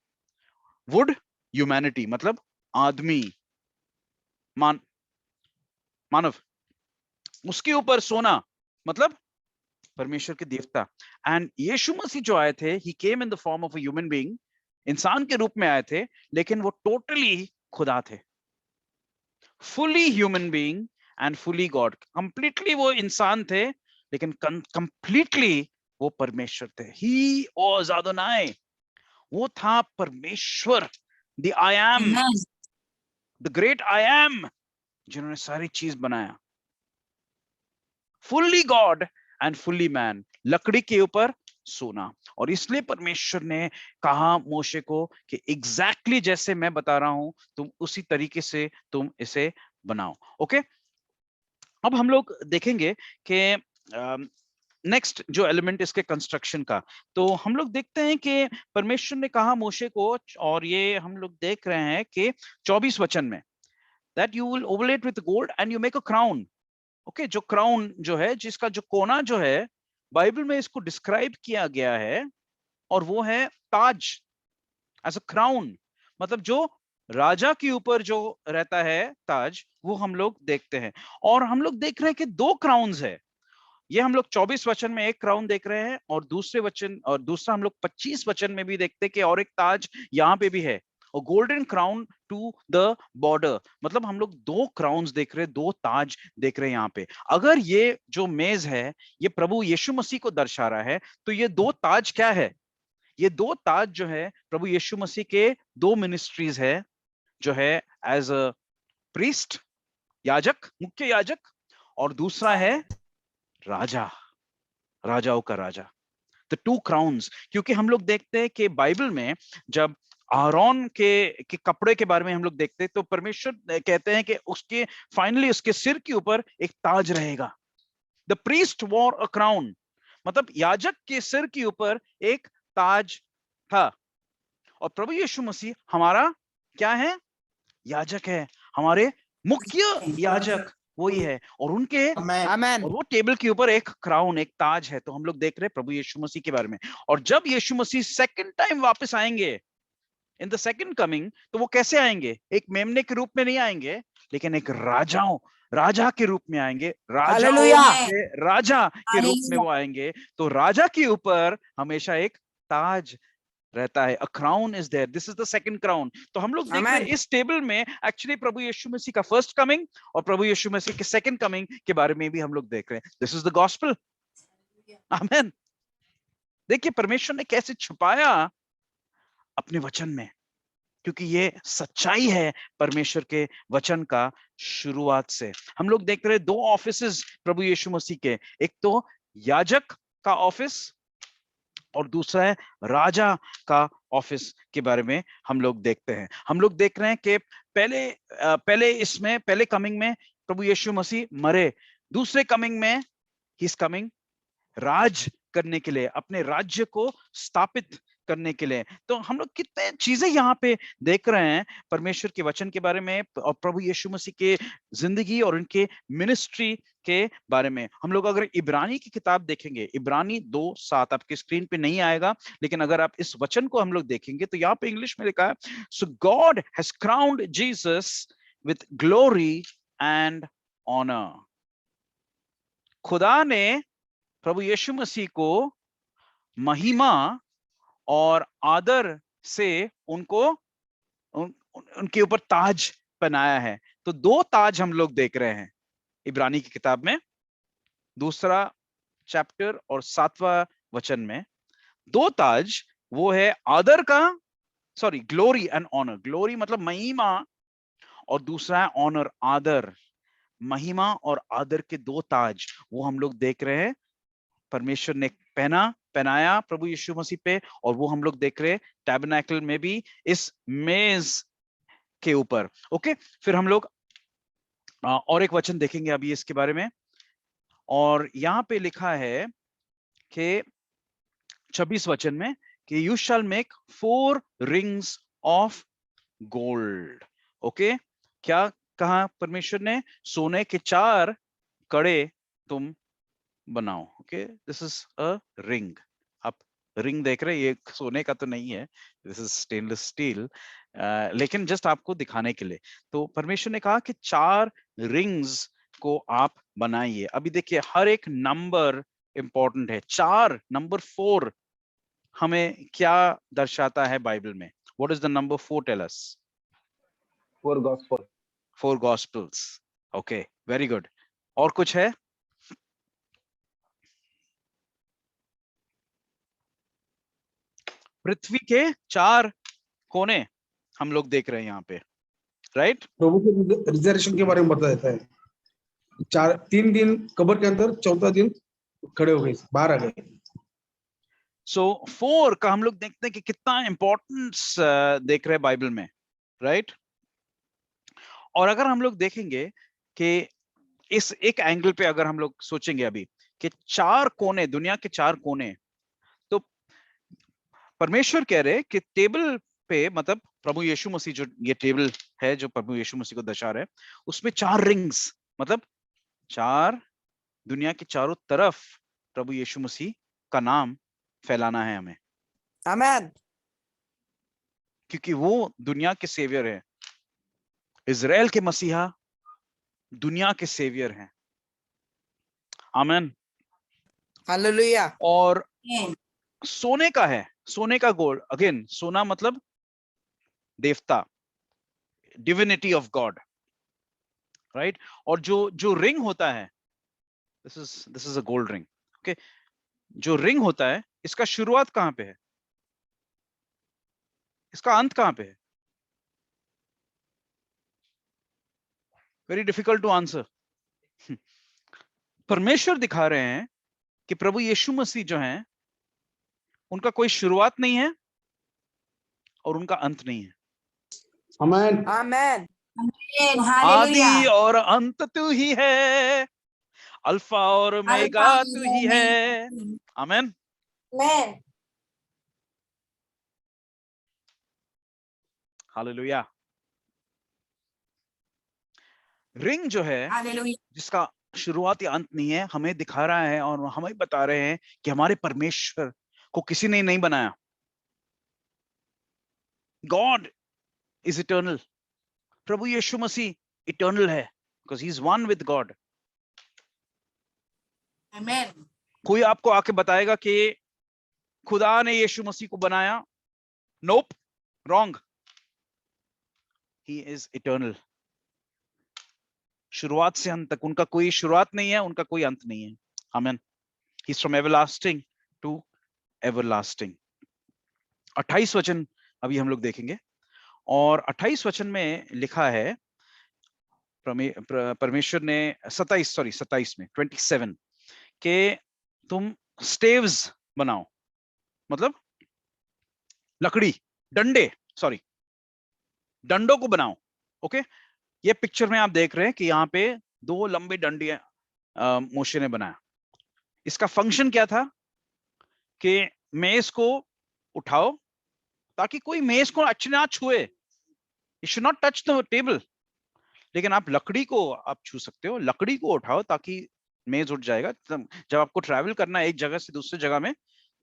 वुड ह्यूमैनिटी मतलब आदमी, मानव, उसके ऊपर सोना मतलब परमेश्वर के देवता। एंड यीशु मसीह जो आए थे, he came in the form of a human being, इंसान के रूप में आए थे, लेकिन वो टोटली खुदा थे, fully human being and fully God. Completely वो इंसान थे, लेकिन कंप्लीटली वो परमेश्वर थे। ही वाज अदोनाई, वो था परमेश्वर, the I am, the great I am, जिन्होंने सारी चीज बनाया। Fully God and fully man, लकड़ी के ऊपर सोना। और इसलिए परमेश्वर ने कहा मोशे को कि एग्जैक्टली जैसे मैं बता रहा हूं, तुम उसी तरीके से तुम इसे बनाओ। ओके, अब हम लोग देखेंगे कि नेक्स्ट जो एलिमेंट इसके कंस्ट्रक्शन का, तो हम लोग देखते हैं कि परमेश्वर ने कहा मोशे को, और ये हम लोग देख रहे हैं कि 24 वचन में, that you will overlay with gold and you make a crown. Okay, जो क्राउन जो है, जिसका जो कोना जो है, बाइबल में इसको डिस्क्राइब किया गया है, और वो है ताज, एज अ क्राउन। मतलब जो राजा के ऊपर जो रहता है ताज, वो हम लोग देखते हैं। और हम लोग देख रहे हैं कि 2 क्राउन्स है। ये हम लोग 24 वचन में एक क्राउन देख रहे हैं, और दूसरे वचन, और दूसरा हम लोग 25 वचन में भी देखते हैं कि और एक ताज यहाँ पे भी है, और golden crown to the border. मतलब हम लोग 2 क्राउन्स देख रहे हैं, 2 ताज देख रहे हैं यहाँ पे। अगर ये जो मेज है, ये प्रभु यीशु मसीह को दर्शा रहा है, तो ये 2 ताज क्या है? ये 2 ताज जो है प्रभु यीशु मसीह के 2 मिनिस्ट्रीज है, जो है एज अ प्रीस्ट, याजक, मुख्य याजक, और दूसरा है राजा, राजाओं का राजा, द 2 क्राउन्स। क्योंकि हम लोग देखते हैं कि बाइबल में जब आरोन के कपड़े के बारे में हम लोग देखते हैं, तो परमेश्वर कहते हैं कि उसके फाइनली उसके सिर के ऊपर एक ताज रहेगा। The priest war a crown, मतलब याजक के सिर के ऊपर एक ताज था। और प्रभु यीशु मसीह हमारा क्या है? याजक है, हमारे मुख्य याजक वही है, और उनके और वो टेबल के ऊपर एक क्राउन, एक ताज है। तो हम लोग देख रहे हैं प्रभु यीशु मसीह के बारे में। और जब यीशु मसीह सेकंड टाइम वापस आएंगे इन द सेकंड कमिंग, तो वो कैसे आएंगे? एक मेमने के रूप में नहीं आएंगे, लेकिन एक राजा के रूप में आएंगे। राजा के रूप में वो आएंगे। तो राजा के ऊपर हमेशा एक ताज रहता है। A crown is there, this is the second crown. तो हम लोग देख रहे हैं इस टेबल में एक्चुअली प्रभु यीशु मसीह का फर्स्ट कमिंग और प्रभु यीशु मसीह के सेकंड कमिंग के बारे में भी हम लोग देख रहे हैं। This is the gospel. Amen. देखिए परमेश्वर ने कैसे छुपाया अपने वचन में, क्योंकि ये सच्चाई है परमेश्वर के वचन का शुरुआत से। हम लोग देख रहे हैं 2 ऑफिसेस प्रभु यीशु मसीह के, एक तो याजक का ऑफिस और दूसरा है राजा का ऑफिस के बारे में हम लोग देखते हैं। हम लोग देख रहे हैं कि पहले कमिंग में प्रभु यीशु मसीह मरे, दूसरे कमिंग में ही इज कमिंग राज करने के लिए, अपने राज्य को स्थापित करने के लिए। तो हम लोग कितने चीजें यहाँ पे देख रहे हैं परमेश्वर के वचन के बारे में और प्रभु यीशु मसीह के जिंदगी और उनके मिनिस्ट्री के बारे में। हम लोग अगर इब्रानी की किताब देखेंगे, इब्रानी 2:7 आपके स्क्रीन पे नहीं आएगा, लेकिन अगर आप इस वचन को हम लोग देखेंगे तो यहाँ पे इंग्लिश में लिखा है, so God has crowned Jesus with glory and honour. खुदा ने प्रभु यीशु मसीह को महिमा और आदर से उनके ऊपर ताज पहनाया है। तो 2 ताज हम लोग देख रहे हैं इब्रानी की किताब में, 2 चैप्टर और 7वां वचन में 2 ताज। वो है आदर का, sorry, glory and honour. Glory मतलब महिमा, और दूसरा है ऑनर, आदर। महिमा और आदर के 2 ताज वो हम लोग देख रहे हैं परमेश्वर ने पहनाया प्रभु यीशु मसीह पे, और वो हम लोग देख रहे हैं टैबरनेकल में भी इस मेज के ऊपर। ओके, फिर हम लोग और एक वचन देखेंगे अभी इसके बारे में, और यहाँ पे लिखा है कि 26 वचन में कि you shall make 4 rings of gold. Okay, क्या कहा परमेश्वर ने? सोने के 4 कड़े तुम बनाओ। Okay, this is a ring. आप रिंग देख रहे हैं, ये सोने का तो नहीं है, दिस इज स्टेनलेस स्टील, लेकिन जस्ट आपको दिखाने के लिए। तो परमेश्वर ने कहा कि 4 रिंग्स को आप बनाइए। अभी देखिए हर एक नंबर इंपॉर्टेंट है। 4 नंबर 4 हमें क्या दर्शाता है बाइबल में? What is the number 4 tell us? 4 gospel. 4 gospels. Okay, very good. और कुछ है? पृथ्वी के 4 कोने हम लोग देख रहे हैं यहाँ पे, राइट? प्रभु के रिजर्वेशन के बारे में बता देता है। 3 दिन कब्र के अंदर, 4था दिन खड़े हो गए, बाहर आ गए। सो 4 का हम लोग देखते हैं कि कितना इंपॉर्टेंस देख रहे हैं बाइबल में, राइट? और अगर हम लोग देखेंगे कि इस एक एंगल पे अगर हम लोग सोचेंगे अभी कि 4 कोने, दुनिया के 4 कोने, तो परमेश्वर कह रहे कि टेबल पे, मतलब प्रभु यीशु मसीह, जो ये टेबल है जो प्रभु यीशु मसीह को दर्शा रहा है, उसमें 4 रिंग्स, मतलब 4 दुनिया के चारों तरफ प्रभु यीशु मसीह का नाम फैलाना है हमें। आमेन। क्योंकि वो दुनिया के सेवियर है। इजराइल के मसीहा दुनिया के सेवियर हैं। आमीन। हालेलुया। और सोने का है, सोने का गोल्ड, अगेन सोना मतलब देवता, डिविनिटी ऑफ गॉड, राइट? और जो रिंग होता है, this is a gold ring, okay? जो रिंग होता है, इसका शुरुआत कहां पे है? इसका अंत कहां पे है? Very difficult to answer. परमेश्वर दिखा रहे हैं कि प्रभु यीशु मसीह जो हैं, उनका कोई शुरुआत नहीं है और उनका अंत नहीं है। आमेन। आमेन। आदि और अंत तू ही है, अल्फा और ओमेगा तू ही है। आमेन। Amen. हालेलुया। रिंग जो है, जिसका शुरुआत या अंत नहीं है, हमें दिखा रहा है और हमें बता रहे हैं कि हमारे परमेश्वर को किसी ने नहीं बनाया। God is eternal. प्रभु यीशु मसीह इटर्नल है, because he is one with God. Amen. कोई आपको आके बताएगा कि खुदा ने यीशु मसीह को बनाया? नोप, रॉन्ग। He is eternal. शुरुआत से अंत तक उनका कोई शुरुआत नहीं है, उनका कोई अंत नहीं है। आमीन। He is from everlasting to everlasting. 28 वचन अभी हम लोग देखेंगे, और 28 वचन में लिखा है, परमेश्वर ने 27 में 27 के तुम स्टेव्स बनाओ, मतलब लकड़ी, डंडे, सॉरी, डंडों को बनाओ। ओके, ये पिक्चर में आप देख रहे हैं कि यहाँ पे 2 लंबे डंडे मोशे ने बनाया। इसका फंक्शन क्या था कि मेज को उठाओ ताकि कोई मेज को अच्छे ना छुए। You should not touch the table, लेकिन आप लकड़ी को आप छू सकते हो। लकड़ी को उठाओ ताकि मेज उठ जाएगा। जब आपको ट्रैवल करना है एक जगह से दूसरी जगह में,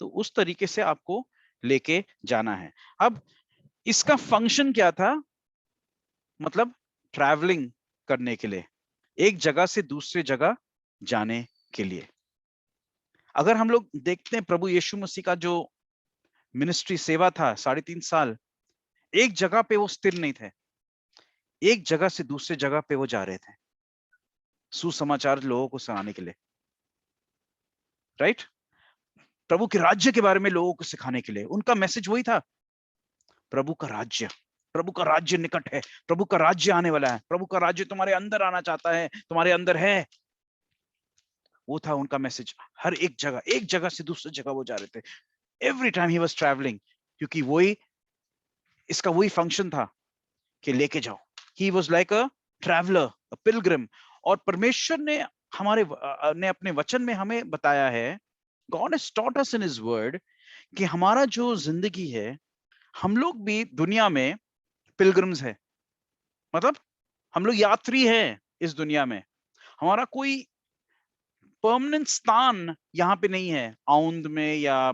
तो उस तरीके से आपको लेके जाना है। अब इसका फंक्शन क्या था? मतलब ट्रैवलिंग करने के लिए, एक जगह से दूसरी जगह जाने के लिए। अगर हम लोग देखते हैं प्रभु यीशु मसीह का जो मिनिस्ट्री सेवा था 3.5 साल, एक जगह पे वो स्थिर नहीं थे, एक जगह से दूसरे जगह पे वो जा रहे थे सुसमाचार लोगों को सुनाने के लिए, राइट? प्रभु के राज्य के बारे में लोगों को सिखाने के लिए। उनका मैसेज वही था, प्रभु का राज्य, प्रभु का राज्य निकट है, प्रभु का राज्य आने वाला है, प्रभु का राज्य तुम्हारे अंदर आना चाहता है, तुम्हारे अंदर है। वो था उनका मैसेज। हर एक जगह से दूसरी जगह वो जा रहे थे, every time he was travelling, क्योंकि वही इसका वही फंक्शन था कि लेके जाओ। He was like a traveller, a Pilgrim. और परमेश्वर ने ने अपने वचन में हमें बताया है, God has taught us in his word, कि हमारा जो जिंदगी है, हम लोग भी दुनिया में पिलग्रिम्स है, मतलब हम लोग यात्री हैं इस दुनिया में। हमारा कोई परमानेंट स्थान यहाँ पे नहीं है, औंध में या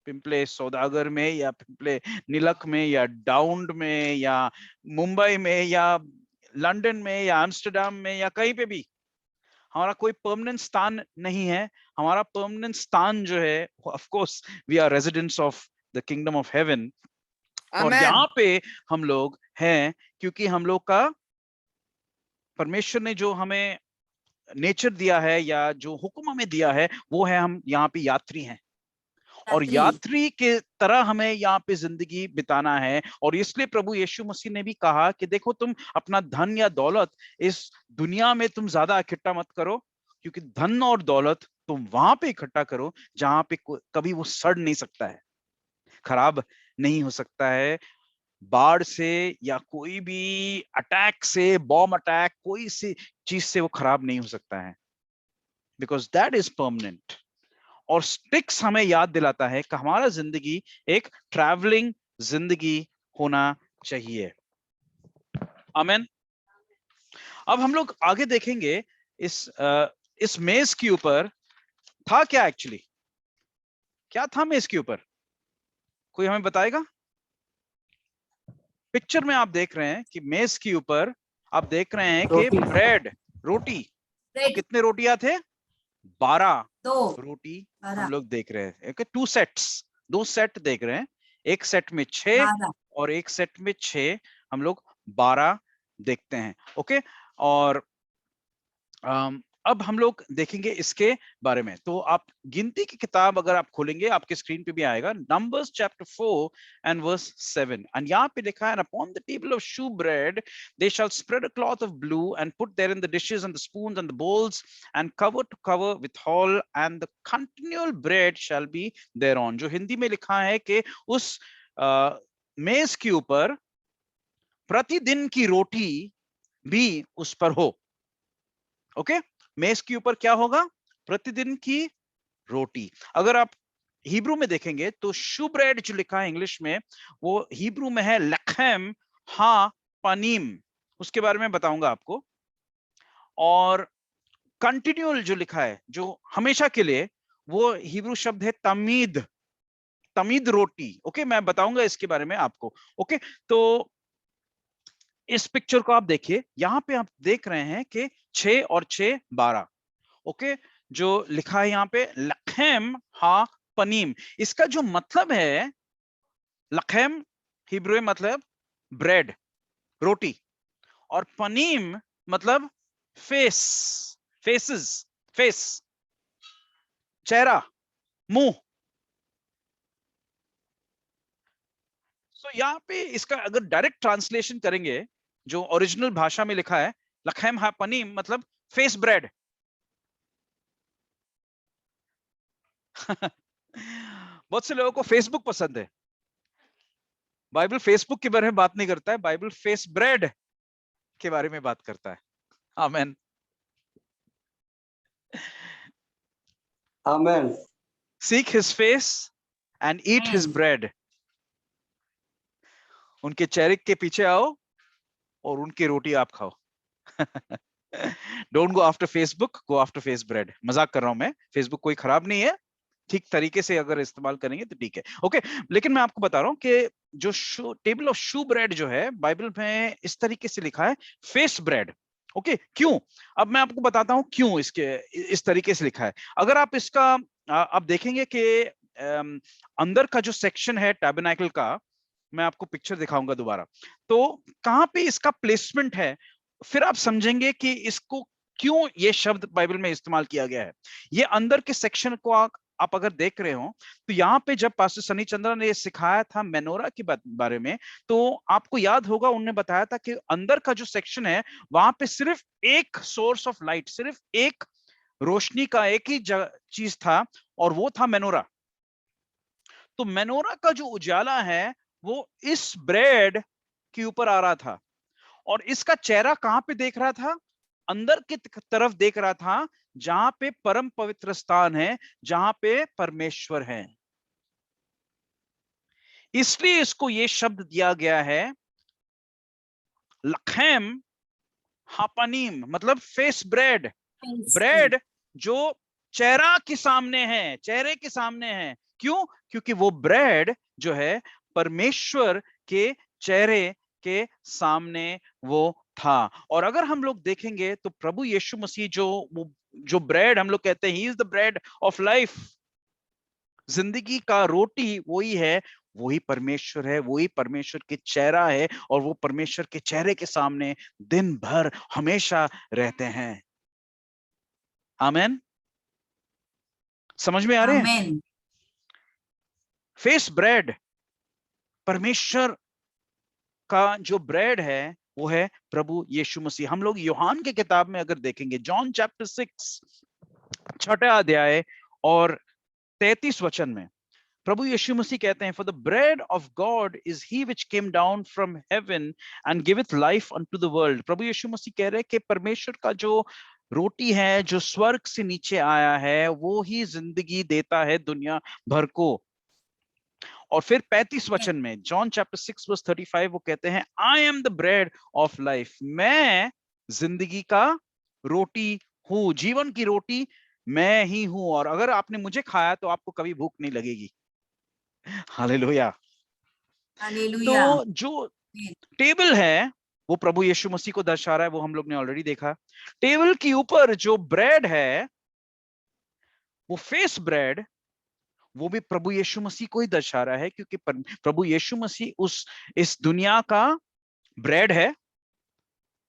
पिंपले सौदागर में या पिंपले नीलक में या डाउंड में या मुंबई में या लंदन में या एम्स्टर्डम में या कहीं पे भी। हमारा कोई परमानेंट स्थान नहीं है। हमारा परमानेंट स्थान जो है, of course we are residents of the kingdom of heaven. और Amen. यहाँ पे हम लोग हैं क्योंकि हम लोग का परमेश्वर ने जो हमें नेचर दिया है या जो हुक्म हमें दिया है वो है, हम यहाँ पे यात्री हैं और यात्री के तरह हमें यहाँ पे जिंदगी बिताना है। और इसलिए प्रभु यीशु मसीह ने भी कहा कि देखो, तुम अपना धन या दौलत इस दुनिया में तुम ज्यादा इकट्ठा मत करो, क्योंकि धन और दौलत तुम वहां पे इकट्ठा करो जहां पे कभी वो सड़ नहीं सकता है, खराब नहीं हो सकता है, बाढ़ से या कोई भी अटैक से, बॉम्ब अटैक, कोई सी चीज से वो खराब नहीं हो सकता है, बिकॉज दैट इज परमानेंट। और स्टिक्स हमें याद दिलाता है कि हमारा जिंदगी एक ट्रैवलिंग जिंदगी होना चाहिए। आमीन। अब हम लोग आगे देखेंगे इस मेज के ऊपर था क्या, एक्चुअली क्या था मेज के ऊपर, कोई हमें बताएगा? पिक्चर में आप देख रहे हैं कि मेज के ऊपर आप देख रहे हैं कि ब्रेड, रोटी, कितने रोटियां थे? 12 रोटी हम लोग देख रहे हैं। 2 सेट्स, 2 सेट देख रहे हैं, एक सेट में 6 और एक सेट में 6, हम लोग 12 देखते हैं। ओके, और अब हम लोग देखेंगे इसके बारे में। तो आप गिनती की किताब अगर आप खोलेंगे, आपके स्क्रीन पे भी आएगा, numbers chapter 4 and verse 7, and यहाँ पे लिखा है, upon the table of shew bread they shall spread a cloth of blue and put thereon the dishes and the spoons and the bowls and cover to cover withal and the continual bread shall be thereon. जो हिंदी में लिखा है कि उस मेज के ऊपर प्रतिदिन की रोटी भी उस पर हो। ओके, मेज के ऊपर क्या होगा? प्रतिदिन की रोटी। अगर आप हिब्रू में देखेंगे तो शू ब्रेड जो लिखा है इंग्लिश में, वो हिब्रू में है लखम हा पनीम, उसके बारे में बताऊंगा आपको। और कंटिन्यूअल जो लिखा है, जो हमेशा के लिए, वो हिब्रू शब्द है तमीद, तमीद रोटी। ओके, मैं बताऊंगा इसके बारे में आपको। ओके, तो इस पिक्चर को आप देखिए, यहां पे आप देख रहे हैं कि 6 और 6 12। ओके, जो लिखा है यहाँ पे लखम हा पनीम, इसका जो मतलब है, लखम हिब्रू में मतलब ब्रेड, रोटी, और पनीम मतलब फेस, फेसेस, फेस, चेहरा, मुंह। तो यहाँ पे इसका अगर डायरेक्ट ट्रांसलेशन करेंगे, जो ओरिजिनल भाषा में लिखा है, लखम हा पनीम मतलब फेस ब्रेड। बहुत से लोगों को फेसबुक पसंद है, बाइबल फेसबुक के बारे में बात नहीं करता है, बाइबल फेस ब्रेड के बारे में बात करता है। Amen, amen. Seek his face and eat his bread. उनके चेहरे के पीछे आओ और उनकी रोटी आप खाओ। Don't go after Facebook, go after face bread. मजाक कर रहा हूं मैं, फेसबुक कोई खराब नहीं है, ठीक तरीके से अगर इस्तेमाल करेंगे तो ठीक है। ओके, लेकिन मैं आपको बता रहा हूं कि जो टेबल ऑफ शू ब्रेड जो है, बाइबल में इस तरीके से लिखा है फेस ब्रेड। ओके, क्यों? अब मैं आपको बताता हूं क्यों इसके इस तरीके से लिखा है। अगर आप इसका आप देखेंगे कि अंदर का जो सेक्शन है टैबरनेकल का, मैं आपको पिक्चर दिखाऊंगा दोबारा, तो कहां पे इसका प्लेसमेंट है, फिर आप समझेंगे कि इसको क्यों ये शब्द बाइबल में इस्तेमाल किया गया है। ये अंदर के सेक्शन को आप अगर देख रहे हो, तो यहाँ पे जब पास्टर सनी चंद्रा ने सिखाया था मेनोरा के बारे में, तो आपको याद होगा उन्होंने बताया था कि अंदर का जो सेक्शन है, वहां पे सिर्फ एक सोर्स ऑफ लाइट, सिर्फ एक रोशनी का एक ही चीज था, और वो था मेनोरा। तो मेनोरा का जो उजाला है वो इस ब्रेड के ऊपर आ रहा था, और इसका चेहरा कहां पे देख रहा था? अंदर की तरफ देख रहा था, जहां पे परम पवित्र स्थान है, जहां पे परमेश्वर है। इसलिए इसको ये शब्द दिया गया है लखम हापनीम, मतलब फेस ब्रेड, ब्रेड जो चेहरा के सामने है, चेहरे के सामने है। क्यों? क्योंकि वो ब्रेड जो है परमेश्वर के चेहरे के सामने वो था। और अगर हम लोग देखेंगे तो प्रभु यीशु मसीह जो जो ब्रेड हम लोग कहते हैं, he is the bread of life, जिंदगी का रोटी वही है, वही परमेश्वर है, वही परमेश्वर के चेहरा है, और वो परमेश्वर के चेहरे के सामने दिन भर हमेशा रहते हैं। आमेन, समझ में आ रहे हैं? आमेन। फेस ब्रेड, परमेश्वर का जो ब्रेड है वो है प्रभु यीशु मसीह। हम लोग यूहान के किताब में अगर देखेंगे, जॉन चैप्टर 6 6 अध्याय और 33 वचन में प्रभु यीशु मसीह कहते हैं, for the bread of God is he which came down from heaven and giveth life unto the world. प्रभु यीशु मसीह कह रहे हैं कि परमेश्वर का जो रोटी है, जो स्वर्ग से नीचे आया है, वो ही जिंदगी देता है दुनिया भर को। और फिर 35 वचन में, जॉन चैप्टर 6 वर्स 35, वो कहते हैं, I am the bread of life, मैं जिंदगी का रोटी हूं, जीवन की रोटी मैं ही हूं, और अगर आपने मुझे खाया तो आपको कभी भूख नहीं लगेगी। हालेलुया। हालेलुया। तो जो टेबल है वो प्रभु यीशु मसीह को दर्शा रहा है, वो हम लोग ने ऑलरेडी देखा। टेबल के ऊपर जो ब्रेड है, वो फेस ब्रेड, वो भी प्रभु यीशु मसीह को ही दर्शा रहा है, क्योंकि प्रभु यीशु मसीह इस दुनिया का ब्रेड है,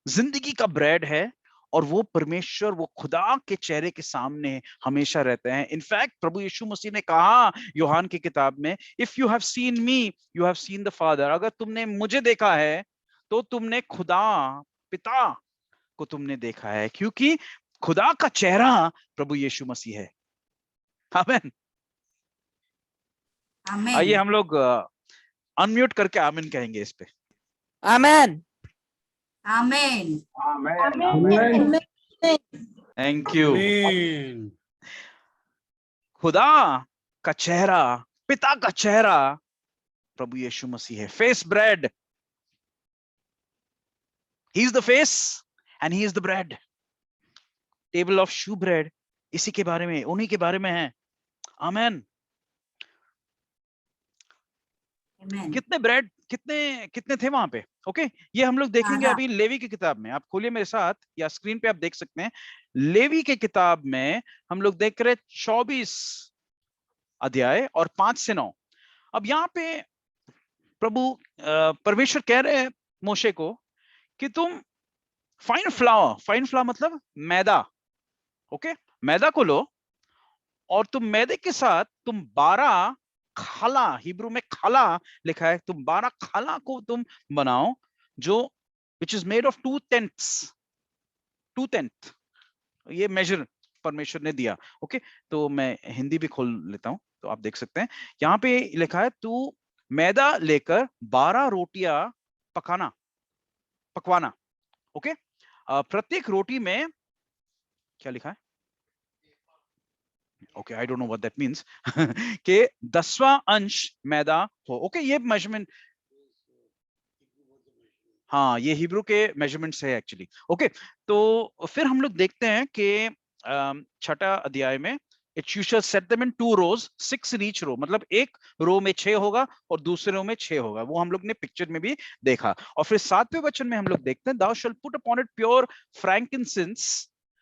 जिंदगी का ब्रेड है, और वो परमेश्वर, वो खुदा के चेहरे के सामने हमेशा रहते हैं। इनफैक्ट प्रभु यीशु मसीह ने कहा यूहान की किताब में, if you have seen me you have seen the father, अगर तुमने मुझे देखा है तो तुमने खुदा पिता को तुमने देखा है, क्योंकि खुदा का चेहरा प्रभु यीशु मसीह है। आमीन। आमेन। आइए हम लोग अनम्यूट करके आमीन कहेंगे इस पे। Amen. Amen. Amen. Thank you. खुदा का चेहरा, पिता का चेहरा प्रभु यीशु मसीह है। Face bread, he is the face and he is the bread. Table of shew bread इसी के बारे में, उन्हीं के बारे में है। आमेन। कितने ब्रेड, कितने कितने थे वहां पे? ओके, ये हम लोग देखेंगे अभी लेवी की किताब में। आप खोलिए मेरे साथ, या स्क्रीन पे आप देख सकते हैं। लेवी के किताब में हम लोग देख रहे 24 अध्याय और 5 से 9। अब यहाँ पे प्रभु परमेश्वर कह रहे हैं मोशे को कि तुम फाइन फ्लावर मतलब मैदा, ओके, मैदा को लो, और तुम मैदे के साथ तुम 12 खाला, हिब्रू में खाला लिखा है, तुम 12 खाला को तुम बनाओ, जो which is made of 2 tenth, ये मेजर परमेश्वर ने दिया। ओके, तो मैं हिंदी भी खोल लेता हूं तो आप देख सकते हैं। यहाँ पे लिखा है, तू मैदा लेकर 12 रोटियां पकवाना। ओके, प्रत्येक रोटी में क्या लिखा है? Okay, I don't know what that means कि 10वां अंश मैदा हो। ओके, ये मेजरमेंट, हाँ, ये हिब्रू के मेजरमेंट्स है एक्चुअली। ओके, तो फिर हम लोग देखते हैं कि 6 अध्याय में, it you shall set them in 2 rows 6 in each row, मतलब एक रो में 6 होगा और दूसरे रो में 6 होगा। वो हम लोग ने पिक्चर में भी देखा। और फिर 7वें वचन में हम लोग देखते हैं, thou shalt put upon it pure frankincense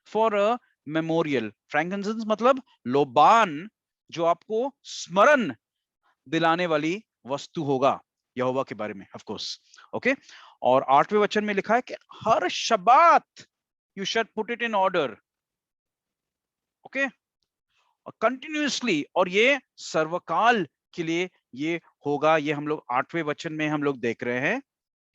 for a memorial। फ्रैंकिंसेंस मतलब लोबान, जो आपको स्मरण दिलाने वाली वस्तु होगा यहोवा के बारे में, ऑफ कोर्स। ओके, और 8वें वचन में लिखा है कि हर Shabbat you should put it in order. Okay, continuously, और ये सर्वकाल के लिए ये होगा। ये हम लोग 8वें वचन में हम लोग देख रहे हैं।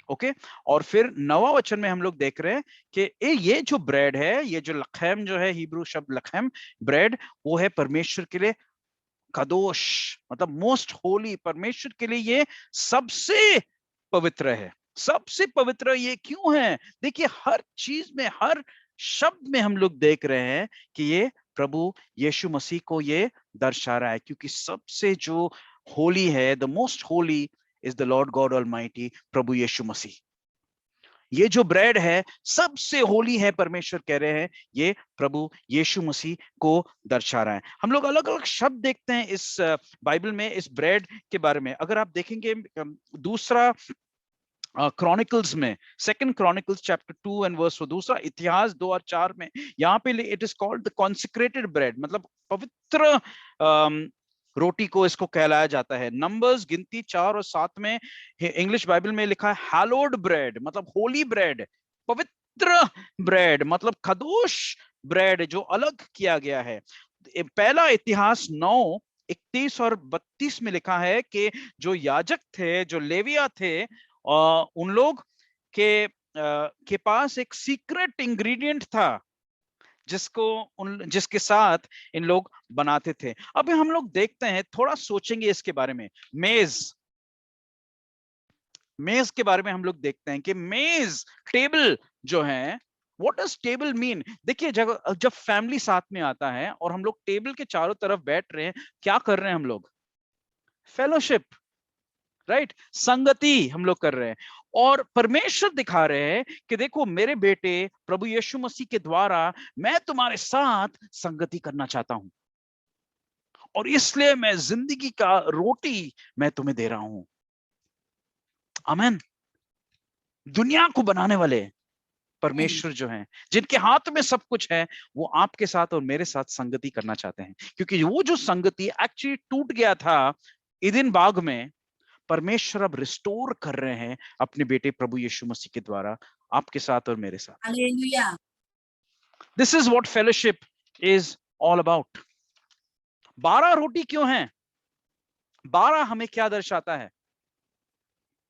ओके, और फिर 9वां वचन में हम लोग देख रहे हैं कि ये जो ब्रेड है, ये जो लखैम जो है, हिब्रू शब्द लखैम ब्रेड, वो है परमेश्वर के लिए कदोश, मतलब मोस्ट होली। परमेश्वर के लिए ये सबसे पवित्र है। सबसे पवित्र ये क्यों है? देखिए, हर चीज में, हर शब्द में हम लोग देख रहे हैं कि ये प्रभु यीशु मसीह को ये दर्शा रहा है, क्योंकि सबसे जो होली है, the most holy is the Lord God almighty, प्रभु यीशु मसीह। ये जो ब्रेड है सबसे होली है, परमेश्वर कह रहे हैं, ये प्रभु यीशु मसीह को दर्शा रहा है। हम लोग अलग अलग शब्द देखते हैं इस बाइबल में इस ब्रेड के बारे में। अगर आप देखेंगे दूसरा क्रॉनिकल्स में, 2 क्रॉनिकल्स चैप्टर 2 एंड वर्स 4, दूसरा इतिहास 2 और 4 में, यहाँ पे it is called the consecrated bread, मतलब पवित्र रोटी को इसको कहलाया जाता है। नंबर्स गिनती 4 और 7 में इंग्लिश बाइबल में लिखा है हैलोड ब्रेड, मतलब होली ब्रेड, पवित्र ब्रेड, मतलब खदोश ब्रेड जो अलग किया गया है। पहला इतिहास 9:31 और 32 में लिखा है कि जो याजक थे, जो लेविया थे, उन लोग के पास एक सीक्रेट इंग्रेडिएंट था जिसके साथ इन लोग बनाते थे। अभी हम लोग देखते हैं, थोड़ा सोचेंगे इसके बारे में। मेज के बारे में हम लोग देखते हैं कि मेज, टेबल जो है, व्हाट डज टेबल मीन? देखिए, जब फैमिली साथ में आता है और हम लोग टेबल के चारों तरफ बैठ रहे हैं, क्या कर रहे हैं हम लोग? फेलोशिप, राइट, संगति हम लोग कर रहे हैं। और परमेश्वर दिखा रहे हैं कि देखो मेरे बेटे प्रभु यीशु मसीह के द्वारा मैं तुम्हारे साथ संगति करना चाहता हूं, और इसलिए मैं जिंदगी का रोटी मैं तुम्हें दे रहा हूं। आमीन। दुनिया को बनाने वाले परमेश्वर जो हैं, जिनके हाथ में सब कुछ है, वो आपके साथ और मेरे साथ संगति करना चाहते हैं, क्योंकि वो जो संगति एक्चुअली टूट गया था ईदन बाग में, परमेश्वर अब रिस्टोर कर रहे हैं अपने बेटे प्रभु यीशु मसीह के द्वारा आपके साथ और मेरे साथ। Hallelujah. This is what fellowship is all about. 12 रोटी क्यों हैं? 12 हमें क्या दर्शाता है?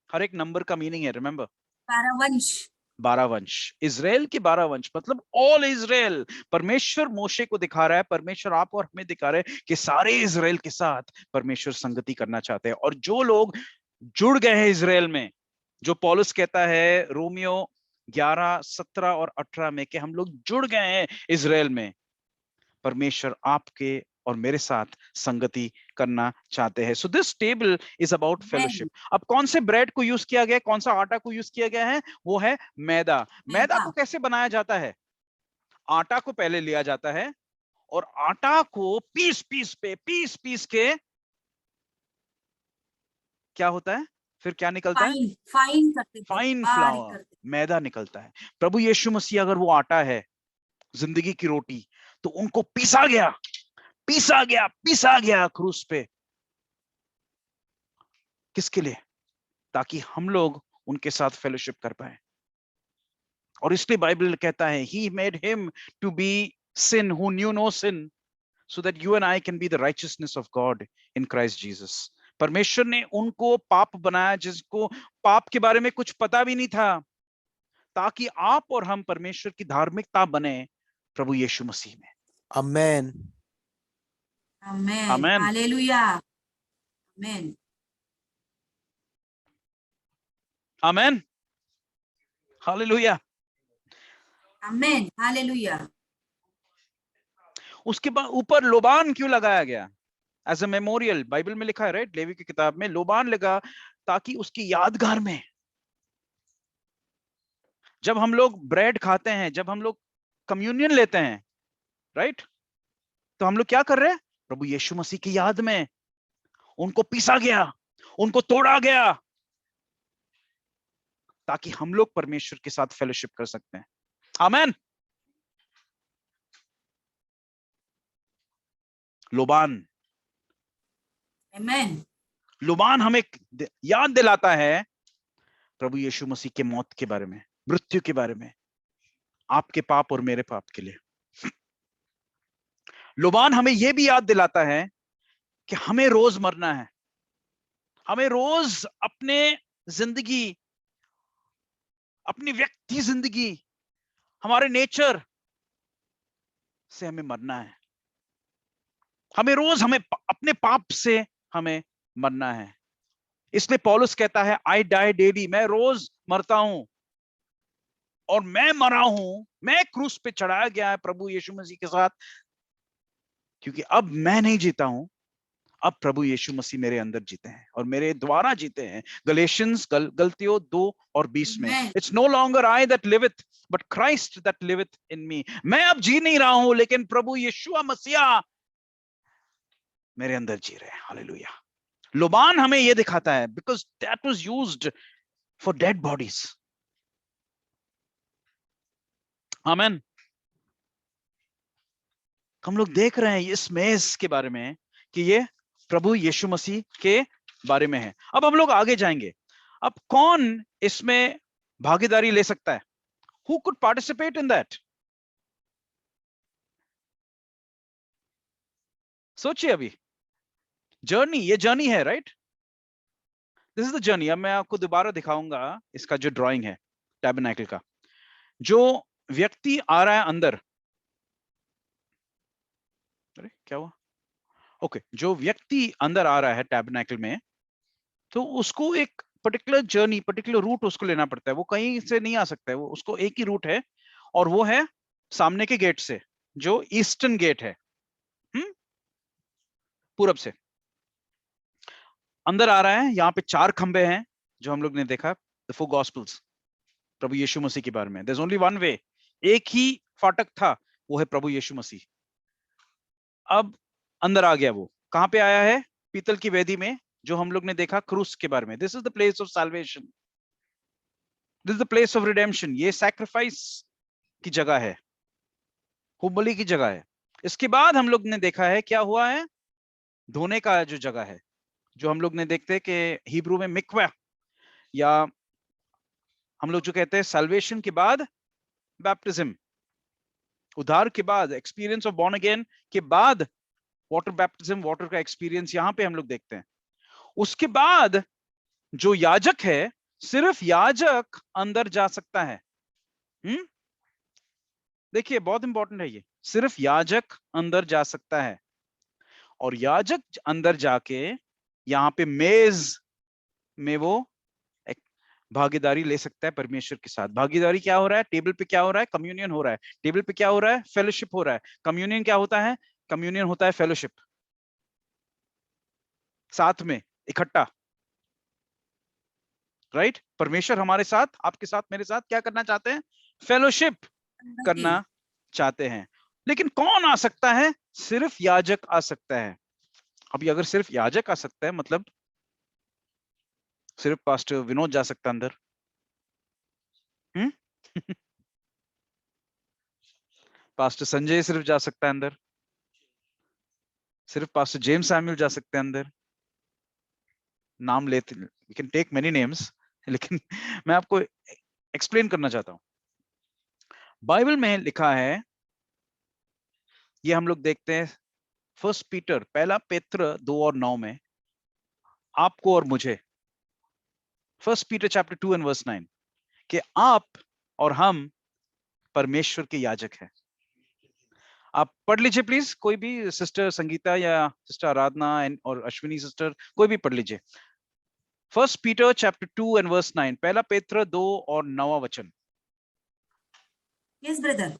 हर एक नंबर का मीनिंग है, रिमेंबर। 12 वंश, 12 वंश, इजराइल के 12 वंश, मतलब ऑल इजराइल। परमेश्वर मोशे को दिखा रहा है, परमेश्वर आप और हमें दिखा रहे हैं कि सारे इजराइल के साथ परमेश्वर संगति करना चाहते हैं। और जो लोग जुड़ गए हैं इजराइल में, जो पौलुस कहता है रोमियो 11:17 और 18 में कि हम लोग जुड़ गए हैं इजराइल में, परमेश्वर आपके और मेरे साथ संगति करना चाहते हैं। So this table is about fellowship. अब कौन से ब्रेड को यूज किया गया, कौन सा आटा को यूज किया गया है? वो है मैदा। मैदा को कैसे बनाया जाता है? आटा को पहले लिया जाता है और आटा को पीस पीस के क्या होता है? फिर क्या निकलता है? फाइन करते थे, फाइन बारीक फ्लावर, करते थे। मैदा निकलता है। प्रभु यीशु मसीह अगर वो आटा है, जिंदगी की रोटी, तो उनको पीसा गया क्रूस पे। किसके लिए? ताकि हम लोग उनके साथ फेलोशिप कर पाए। और इसलिए बाइबल कहता है he made him to be sin who knew no sin so that you and I can be the righteousness of God in Christ Jesus। परमेश्वर ने उनको पाप बनाया जिसको पाप के बारे में कुछ पता भी नहीं था, ताकि आप और हम परमेश्वर की धार्मिकता बने प्रभु यीशु मसीह में। Amen. आमेन, आमेन। हालेलुया, आमेन, आमेन, हालेलुया। आमेन, हालेलुया। उसके बाद ऊपर लोबान क्यों लगाया गया? एज अ मेमोरियल, बाइबल में लिखा है, राइट, लेवी की किताब में लोबान लगा ताकि उसकी यादगार में जब हम लोग ब्रेड खाते हैं, जब हम लोग कम्युनियन लेते हैं, राइट, तो हम लोग क्या कर रहे हैं? प्रभु यीशु मसीह की याद में उनको पीसा गया, उनको तोड़ा गया, ताकि हम लोग परमेश्वर के साथ फेलोशिप कर सकते हैं। आमेन। लोबान, आमेन, लुबान हमें याद दिलाता है प्रभु यीशु मसीह के मौत के बारे में, मृत्यु के बारे में, आपके पाप और मेरे पाप के लिए। लुबान हमें यह भी याद दिलाता है कि हमें रोज मरना है, हमें रोज अपने जिंदगी, अपनी व्यक्ति जिंदगी, हमारे नेचर से हमें मरना है। हमें रोज अपने पाप से हमें मरना है। इसलिए पौलुस कहता है आई डाई डेली, मैं रोज मरता हूं, और मैं मरा हूं, मैं क्रूस पे चढ़ाया गया है प्रभु यीशु मसीह के साथ, क्योंकि अब मैं नहीं जीता हूं, अब प्रभु यीशु मसीह मेरे अंदर जीते हैं और मेरे द्वारा जीते हैं। गलेशियंस गलतियों 2:20 में, it's no longer I that liveth but Christ that liveth in me. मैं अब जी नहीं रहा हूं, लेकिन प्रभु यीशु मसीह मेरे अंदर जी रहे हैं। हालेलुया। लोबान हमें यह दिखाता है, because that was used for dead bodies. आमेन। हम लोग देख रहे हैं इस मेज के बारे में कि ये प्रभु यीशु मसीह के बारे में है। अब हम लोग आगे जाएंगे। अब कौन इसमें भागीदारी ले सकता है? Who could participate in that? सोचिए अभी। जर्नी, ये जर्नी है, right? This is the journey. अब मैं आपको दोबारा दिखाऊंगा इसका जो ड्राइंग है टैबरनेकल का। जो व्यक्ति आ रहा है अंदर, अरे क्या हुआ? ओके, जो व्यक्ति अंदर आ रहा है टैबरनेकल में, तो उसको एक पर्टिकुलर जर्नी, पर्टिकुलर रूट उसको लेना पड़ता है। वो कहीं से नहीं आ सकता है, वो उसको एक ही रूट है, और वो है सामने के गेट से, जो ईस्टर्न गेट है, पूरब से अंदर आ रहा है। यहाँ पे 4 खंबे हैं जो हम लोग ने देखा, द 4 गॉस्पेल्स प्रभु यीशु मसीह के बारे में। There is only one way, एक ही फाटक था, वो है प्रभु यीशु मसीह। अब अंदर आ गया। वो कहां पे आया है? पीतल की वेदी में, जो हम लोग ने देखा क्रूस के बारे में। This is the place of salvation, this is the place of redemption. ये सैक्रिफाइस की जगह है, बलि की जगह है। इसके बाद हम लोग ने देखा है क्या हुआ है, धोने का जो जगह है, जो हम लोग ने देखते कि हिब्रू में मिक्वा, या हम लोग जो कहते हैं सैल्वेशन के बाद बैप्टिज्म, उद्धार के बाद, एक्सपीरियंस ऑफ बॉर्न अगेन के बाद वाटर बैप्टिज्म, वाटर का एक्सपीरियंस यहाँ पे हम लोग देखते हैं। उसके बाद जो याजक है, सिर्फ याजक अंदर जा सकता है। देखिए बहुत इंपॉर्टेंट है ये, सिर्फ याजक अंदर जा सकता है। और याजक अंदर जाके यहाँ पे मेज में वो एक भागीदारी ले सकता है परमेश्वर के साथ। भागीदारी क्या हो रहा है? टेबल पे क्या हो रहा है? कम्युनियन हो रहा है। टेबल पे क्या हो रहा है? फेलोशिप हो रहा है। कम्युनियन क्या होता है? कम्युनियन होता है फेलोशिप, साथ में इकट्ठा, राइट? परमेश्वर हमारे साथ, आपके साथ, मेरे साथ क्या करना चाहते हैं? फेलोशिप करना चाहते हैं। लेकिन कौन आ सकता है? सिर्फ याजक आ सकता है। अभी अगर सिर्फ याजक आ सकता है, मतलब सिर्फ पास्टर विनोद जा सकता है अंदर? पास्टर संजय सिर्फ जा सकता है अंदर? सिर्फ पास्टर जेम्स सैमुअल जा सकते हैं अंदर? नाम लेते, we can take many names, लेकिन मैं आपको एक्सप्लेन करना चाहता हूं। बाइबल में लिखा है, ये हम लोग देखते हैं 1 पीटर, पहला पेत्र 2 और 9 में, आपको और मुझे, 1 पीटर चैप्टर 2 एंड वर्स 9, कि आप और हम परमेश्वर के याजक हैं। आप पढ़ लीजिए प्लीज, कोई भी, सिस्टर संगीता या सिस्टर आराधना और अश्विनी सिस्टर, कोई भी पढ़ लीजिए। 1 पीटर चैप्टर 2 एंड वर्स 9, पहला पेत्र 2 और 9वां वचन। यस ब्रदर,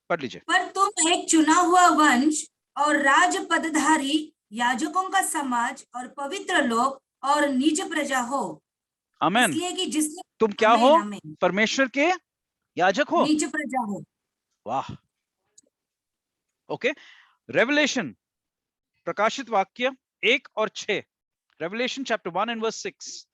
पढ़ लीजिए। पर तुम एक चुना हुआ वंश और राज पदधारी, याजकों का समाज और पवित्र लोग और निज प्रजा हो। आमेन। इसलिए कि जिसने, तुम क्या आमेन, हो? आमेन, परमेश्वर के याजक हो। निज प्रजा हो। वाह। ओके, रेवलेशन, प्रकाशित वाक्य 1 और 6, रेवलेशन चैप्टर 1 एंड वर्स 6।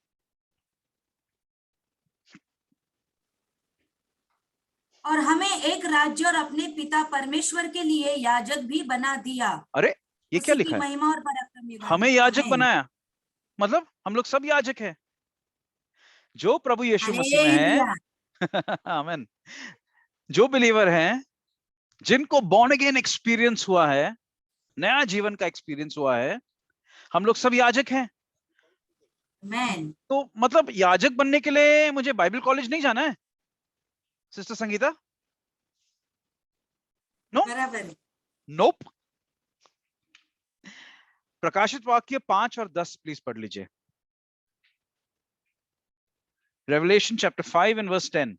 और हमें एक राज्य और अपने पिता परमेश्वर के लिए याजक भी बना दिया। अरे ये क्या उसी लिखा की है? महिमा और पराक्रम में हमें याजक आमेन। बनाया, मतलब हम लोग सब याजक हैं जो प्रभु यीशु मसीह में हालेलुया। है। आमेन। जो बिलीवर हैं, जिनको बॉर्न अगेन एक्सपीरियंस हुआ है, नया जीवन का एक्सपीरियंस हुआ है, हम लोग सब याजक हैं। आमेन। तो मतलब याजक बनने के लिए मुझे बाइबल कॉलेज नहीं जाना है, सिस्टर संगीता? नो, बराबर। नोप। प्रकाशित वाक्य 5 और 10 प्लीज पढ़ लीजिए। Revelation chapter 5 and verse 10।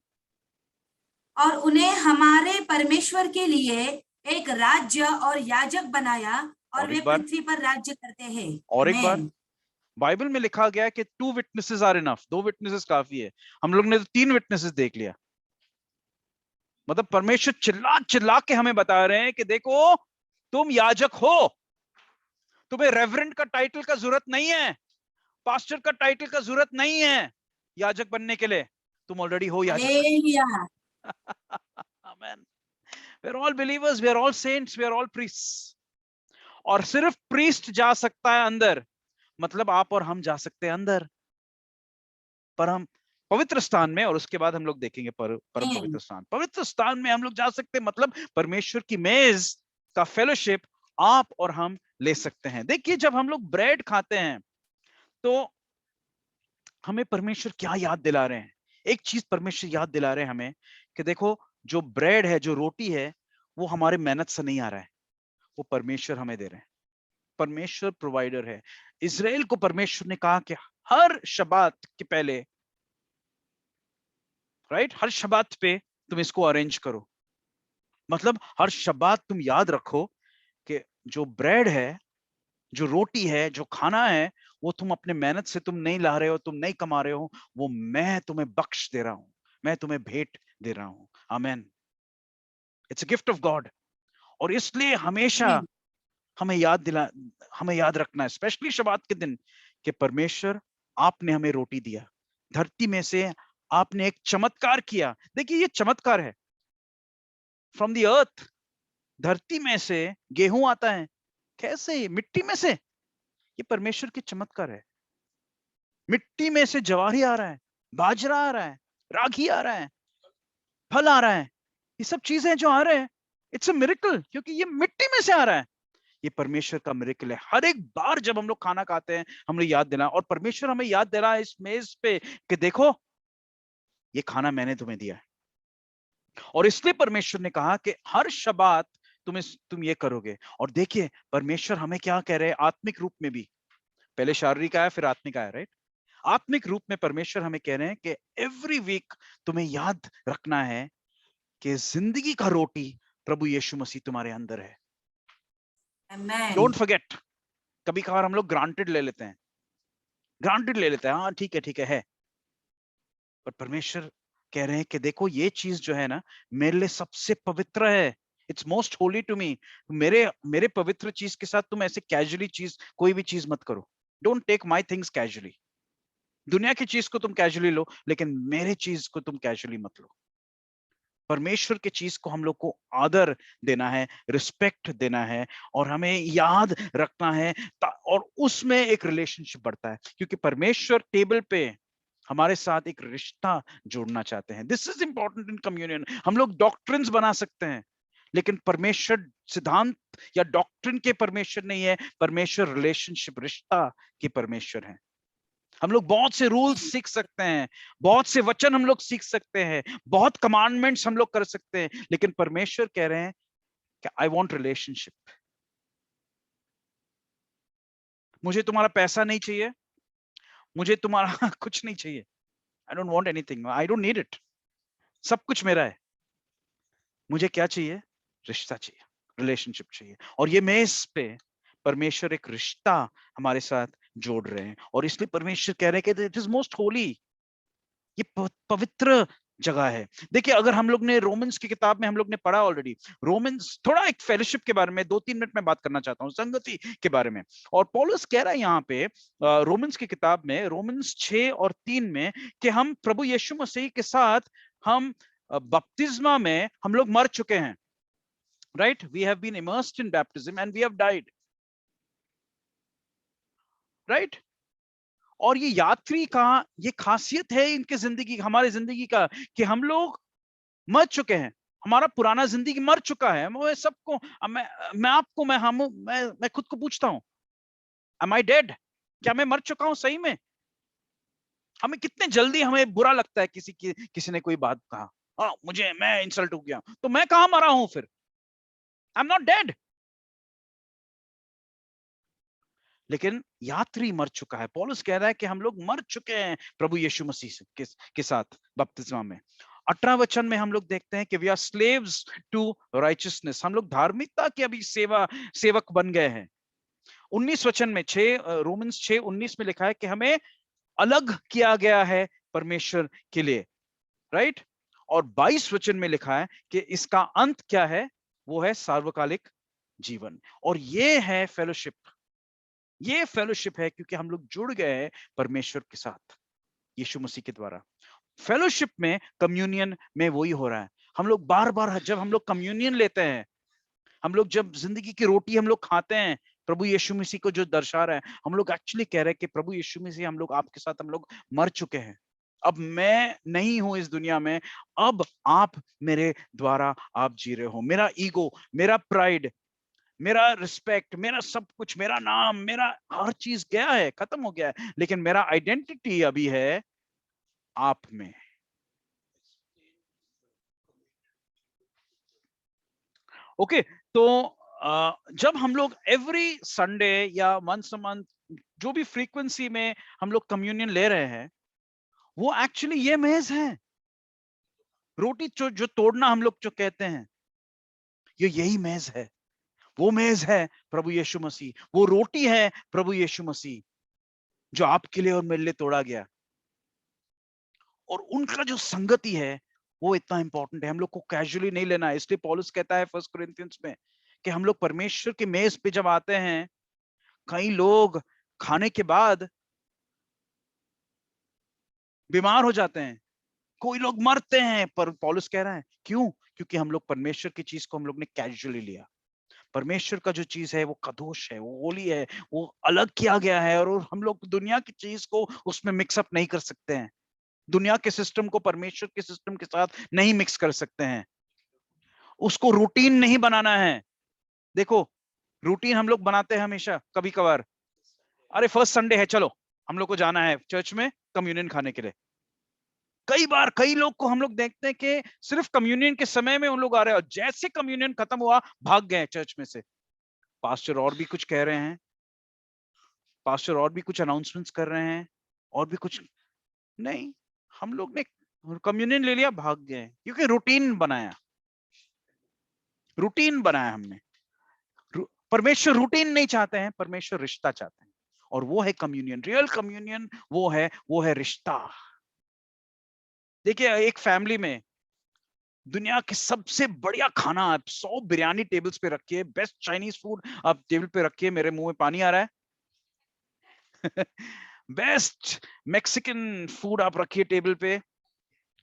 और उन्हें हमारे परमेश्वर के लिए एक राज्य और याजक बनाया, और और वे एक बार, पृथ्वी पर राज्य करते हैं। और एक बार, आमेन। बाइबल में लिखा गया है कि 2 विटनेसेस आर इनफ, 2 विटनेसेस काफी है। हम लोग ने तो 3 विटनेसेस देख लिया। मतलब परमेश्वर चिल्ला चिल्ला के हमें बता रहे हैं कि देखो तुम याजक हो, तुम्हें रेवरेंड का टाइटल का जरूरत नहीं है, पास्टर का टाइटल का जरूरत नहीं है, याजक बनने के लिए, तुम ऑलरेडी हो याजक। Hallelujah. Amen. We are all believers, we are all saints, we are all priests. और सिर्फ प्रीस्ट जा सकता है अंदर, मतलब आप और हम जा सकते हैं अंदर, पर हम पवित्र स्थान में, और उसके बाद हम लोग देखेंगे परम पवित्र स्थान। पवित्र स्थान में हम लोग जा सकते हैं, मतलब परमेश्वर की मेज का फेलोशिप आप और हम ले सकते हैं। देखिए, जब हम लोग ब्रेड खाते हैं तो हमें परमेश्वर क्या याद दिला रहे हैं? एक चीज परमेश्वर याद दिला रहे हैं हमें कि देखो, जो ब्रेड है, जो रोटी है, वो हमारे मेहनत से नहीं आ रहा है, वो परमेश्वर हमें दे रहे हैं। परमेश्वर प्रोवाइडर है। इज़राइल को परमेश्वर ने कहा कि हर शबात के पहले, राइट, हर शबात पे तुम इसको अरेंज करो, मतलब हर शबात तुम याद रखो कि जो ब्रेड है, जो रोटी है, जो खाना है, वो तुम अपने मेहनत से तुम नहीं ला रहे हो, तुम नहीं कमा रहे हो, वो मैं तुम्हें बख्श दे रहा हूं, मैं तुम्हें भेंट दे रहा हूं। Amen. It's a gift of God. और इसलिए हमेशा हमें याद रखना है, स्पेशली शबात के दिन, कि परमेश्वर, आपने हमें रोटी दिया, धरती में से आपने एक चमत्कार किया। देखिए, ये चमत्कार है। फ्रॉम द अर्थ, धरती में से गेहूं आता है। कैसे? मिट्टी में से। ये परमेश्वर के चमत्कार है। मिट्टी में से जवारी आ रहा है, बाजरा आ रहा है, रागी आ रहा है, फल आ रहा है। ये सब चीजें जो आ रहे हैं, इट्स अ मिरेकल, क्योंकि ये मिट्टी में से आ रहा है। ये परमेश्वर का मिरेकल है। हर एक बार जब हम लोग खाना खाते हैं, हमें याद देना, और परमेश्वर हमें याद दे रहा है इस मेज पे कि देखो, ये खाना मैंने तुम्हें दिया है। और इसलिए परमेश्वर ने कहा कि हर शबात तुम ये करोगे। और देखिए, परमेश्वर हमें क्या कह रहे हैं आत्मिक रूप में भी। पहले शारीरिक आया, फिर आत्मिक आया, राइट? आत्मिक रूप में परमेश्वर हमें कह रहे हैं कि एवरी वीक तुम्हें याद रखना है कि जिंदगी का रोटी प्रभु यीशु मसीह तुम्हारे अंदर है। Don't forget. कभी कभार हम लोग ग्रांटेड ले लेते हैं, हाँ ठीक है। पर परमेश्वर कह रहे हैं कि देखो, ये चीज जो है ना, मेरे लिए सबसे पवित्र है। It's most holy to me. मेरे पवित्र चीज के साथ तुम ऐसे कैजुअली कोई भी चीज मत करो। Don't take my things casually. दुनिया की चीज को तुम कैजुअली लो, लेकिन मेरे चीज को तुम कैजुअली मत लो। परमेश्वर के चीज को हम लोग को आदर देना है, रिस्पेक्ट देना है, और हमें याद रखना है, और उसमें एक रिलेशनशिप बढ़ता है, क्योंकि परमेश्वर टेबल पे हमारे साथ एक रिश्ता जोड़ना चाहते हैं। This is important in communion. हम लोग डॉक्ट्रिन्स बना सकते हैं, लेकिन परमेश्वर सिद्धांत या डॉक्ट्रिन के परमेश्वर नहीं है। परमेश्वर रिलेशनशिप, रिश्ता के परमेश्वर है। हम लोग बहुत से रूल्स सीख सकते हैं, बहुत से वचन हम लोग सीख सकते हैं, बहुत कमांडमेंट्स हम लोग कर सकते हैं, लेकिन परमेश्वर कह रहे हैं कि आई वांट रिलेशनशिप। मुझे तुम्हारा पैसा नहीं चाहिए, मुझे तुम्हारा कुछ नहीं चाहिए। I don't want anything, I don't need it. सब कुछ मेरा है। मुझे क्या चाहिए? रिश्ता चाहिए, रिलेशनशिप चाहिए। और ये मेज पे परमेश्वर एक रिश्ता हमारे साथ जोड़ रहे हैं, और इसलिए परमेश्वर कह रहे हैं कि इट इज मोस्ट होली। ये पवित्र जगह है। देखिए, अगर हम लोग ने रोमन्स की किताब में हम लोग ने पढ़ा ऑलरेडी, रोमन्स, थोड़ा एक फेलोशिप के बारे में 2-3 मिनट में बात करना चाहता हूँ, संगति के बारे में। और पौलुस कह रहा है यहाँ पे रोमन्स की किताब में, रोमन्स 6 और 3 में, कि हम प्रभु यीशु मसीह के साथ हम बपतिस्मा में हम लोग मर चुके हैं, right? We have been immersed in baptism and we have died, right? और ये यात्री का ये खासियत है इनके जिंदगी, हमारे जिंदगी का, कि हम लोग मर चुके हैं। हमारा पुराना जिंदगी मर चुका है। मैं सबको, मैं खुद को पूछता हूं, am I dead? क्या मैं मर चुका हूं सही में? हमें कितने जल्दी हमें बुरा लगता है किसी ने कोई बात कहा, हाँ मैं इंसल्ट हो गया, तो मैं कहां मरा हूं फिर? I am not dead. लेकिन यात्री मर चुका है। पौलुस कह रहा है कि हम लोग मर चुके हैं प्रभु यीशु मसीह के साथ बपतिस्मा में। 18 वचन में हम लोग देखते हैं कि we are slaves to righteousness. हम लोग धार्मिकता के अभी सेवक बन गए हैं। 19 वचन में रोमन्स 6:19 में लिखा है कि हमें अलग किया गया है परमेश्वर के लिए, राइट? और 22 वचन में लिखा है कि इसका अंत क्या है? वो है सार्वकालिक जीवन। और ये है फेलोशिप। ये फेलोशिप है क्योंकि हम लोग जुड़ गए हैं परमेश्वर के साथ। यीशु मसीह के द्वारा। फेलोशिप में, कम्युनियन में वही हो रहा है। हम लोग बार बार जब हम लोग कम्युनियन लेते हैं, हम लोग जब जिंदगी की रोटी हम लोग खाते हैं, प्रभु यीशु मसीह को जो दर्शा रहा है, हम लोग एक्चुअली कह रहे हैं कि प्रभु यीशु मसीह, हम लोग आपके साथ हम लोग मर चुके हैं, अब मैं नहीं हूं इस दुनिया में, अब आप मेरे द्वारा आप जी रहे हो। मेरा ईगो, मेरा प्राइड, मेरा रिस्पेक्ट, मेरा सब कुछ, मेरा नाम, मेरा हर चीज गया है, खत्म हो गया है, लेकिन मेरा आइडेंटिटी अभी है आप में। ओके, तो जब हम लोग एवरी संडे या वंस अ मंथ, जो भी फ्रीक्वेंसी में हम लोग कम्युनियन ले रहे हैं, वो एक्चुअली ये मेज है, रोटी जो तोड़ना हम लोग जो कहते हैं, ये यही मेज है। वो मेज है प्रभु यीशु मसीह, वो रोटी है प्रभु यीशु मसीह, जो आपके लिए और मेरे लिए तोड़ा गया। और उनका जो संगति है वो इतना इंपॉर्टेंट है, हम लोग को कैजुअली नहीं लेना है। इसलिए पौलुस कहता है 1 कोरिन्थियंस में कि हम लोग परमेश्वर के मेज पे जब आते हैं, कई लोग खाने के बाद बीमार हो जाते हैं, कोई लोग मरते हैं, पर पौलुस कह रहा है क्यों? क्योंकि हम लोग परमेश्वर की चीज को हम लोग ने कैजुअली लिया। परमेश्वर का जो चीज है वो कदोश है, वो होली है, वो अलग किया गया है, और हम लोग दुनिया की चीज को उसमें मिक्सअप नहीं कर सकते हैं। दुनिया के सिस्टम को परमेश्वर के सिस्टम के साथ नहीं मिक्स कर सकते हैं, उसको रूटीन नहीं बनाना है। देखो, रूटीन हम लोग बनाते हैं हमेशा, कभी कभार, अरे फर्स्ट संडे है, चलो हम लोग को जाना है चर्च में कम्युनियन खाने के लिए। कई बार कई लोग को हम लोग देखते हैं कि सिर्फ कम्युनियन के समय में उन लोग आ रहे हैं, और जैसे कम्युनियन खत्म हुआ भाग गए चर्च में से। पास्टर और भी कुछ कह रहे हैं, पास्टर और भी कुछ अनाउंसमेंट्स कर रहे हैं, और भी कुछ नहीं, हम लोग ने कम्युनियन ले लिया, भाग गए, क्योंकि रूटीन बनाया, रूटीन बनाया हमने। परमेश्वर रूटीन नहीं चाहते हैं, परमेश्वर रिश्ता चाहते हैं, और वो है कम्युनियन। रियल कम्युनियन वो है रिश्ता। देखिए, एक फैमिली में दुनिया के सबसे बढ़िया खाना आप 100 बिरयानी टेबल्स पे रखिए, बेस्ट चाइनीज फूड आप टेबल पे रखिए, मेरे मुंह में पानी आ रहा है बेस्ट मैक्सिकन फूड आप रखिए टेबल पे,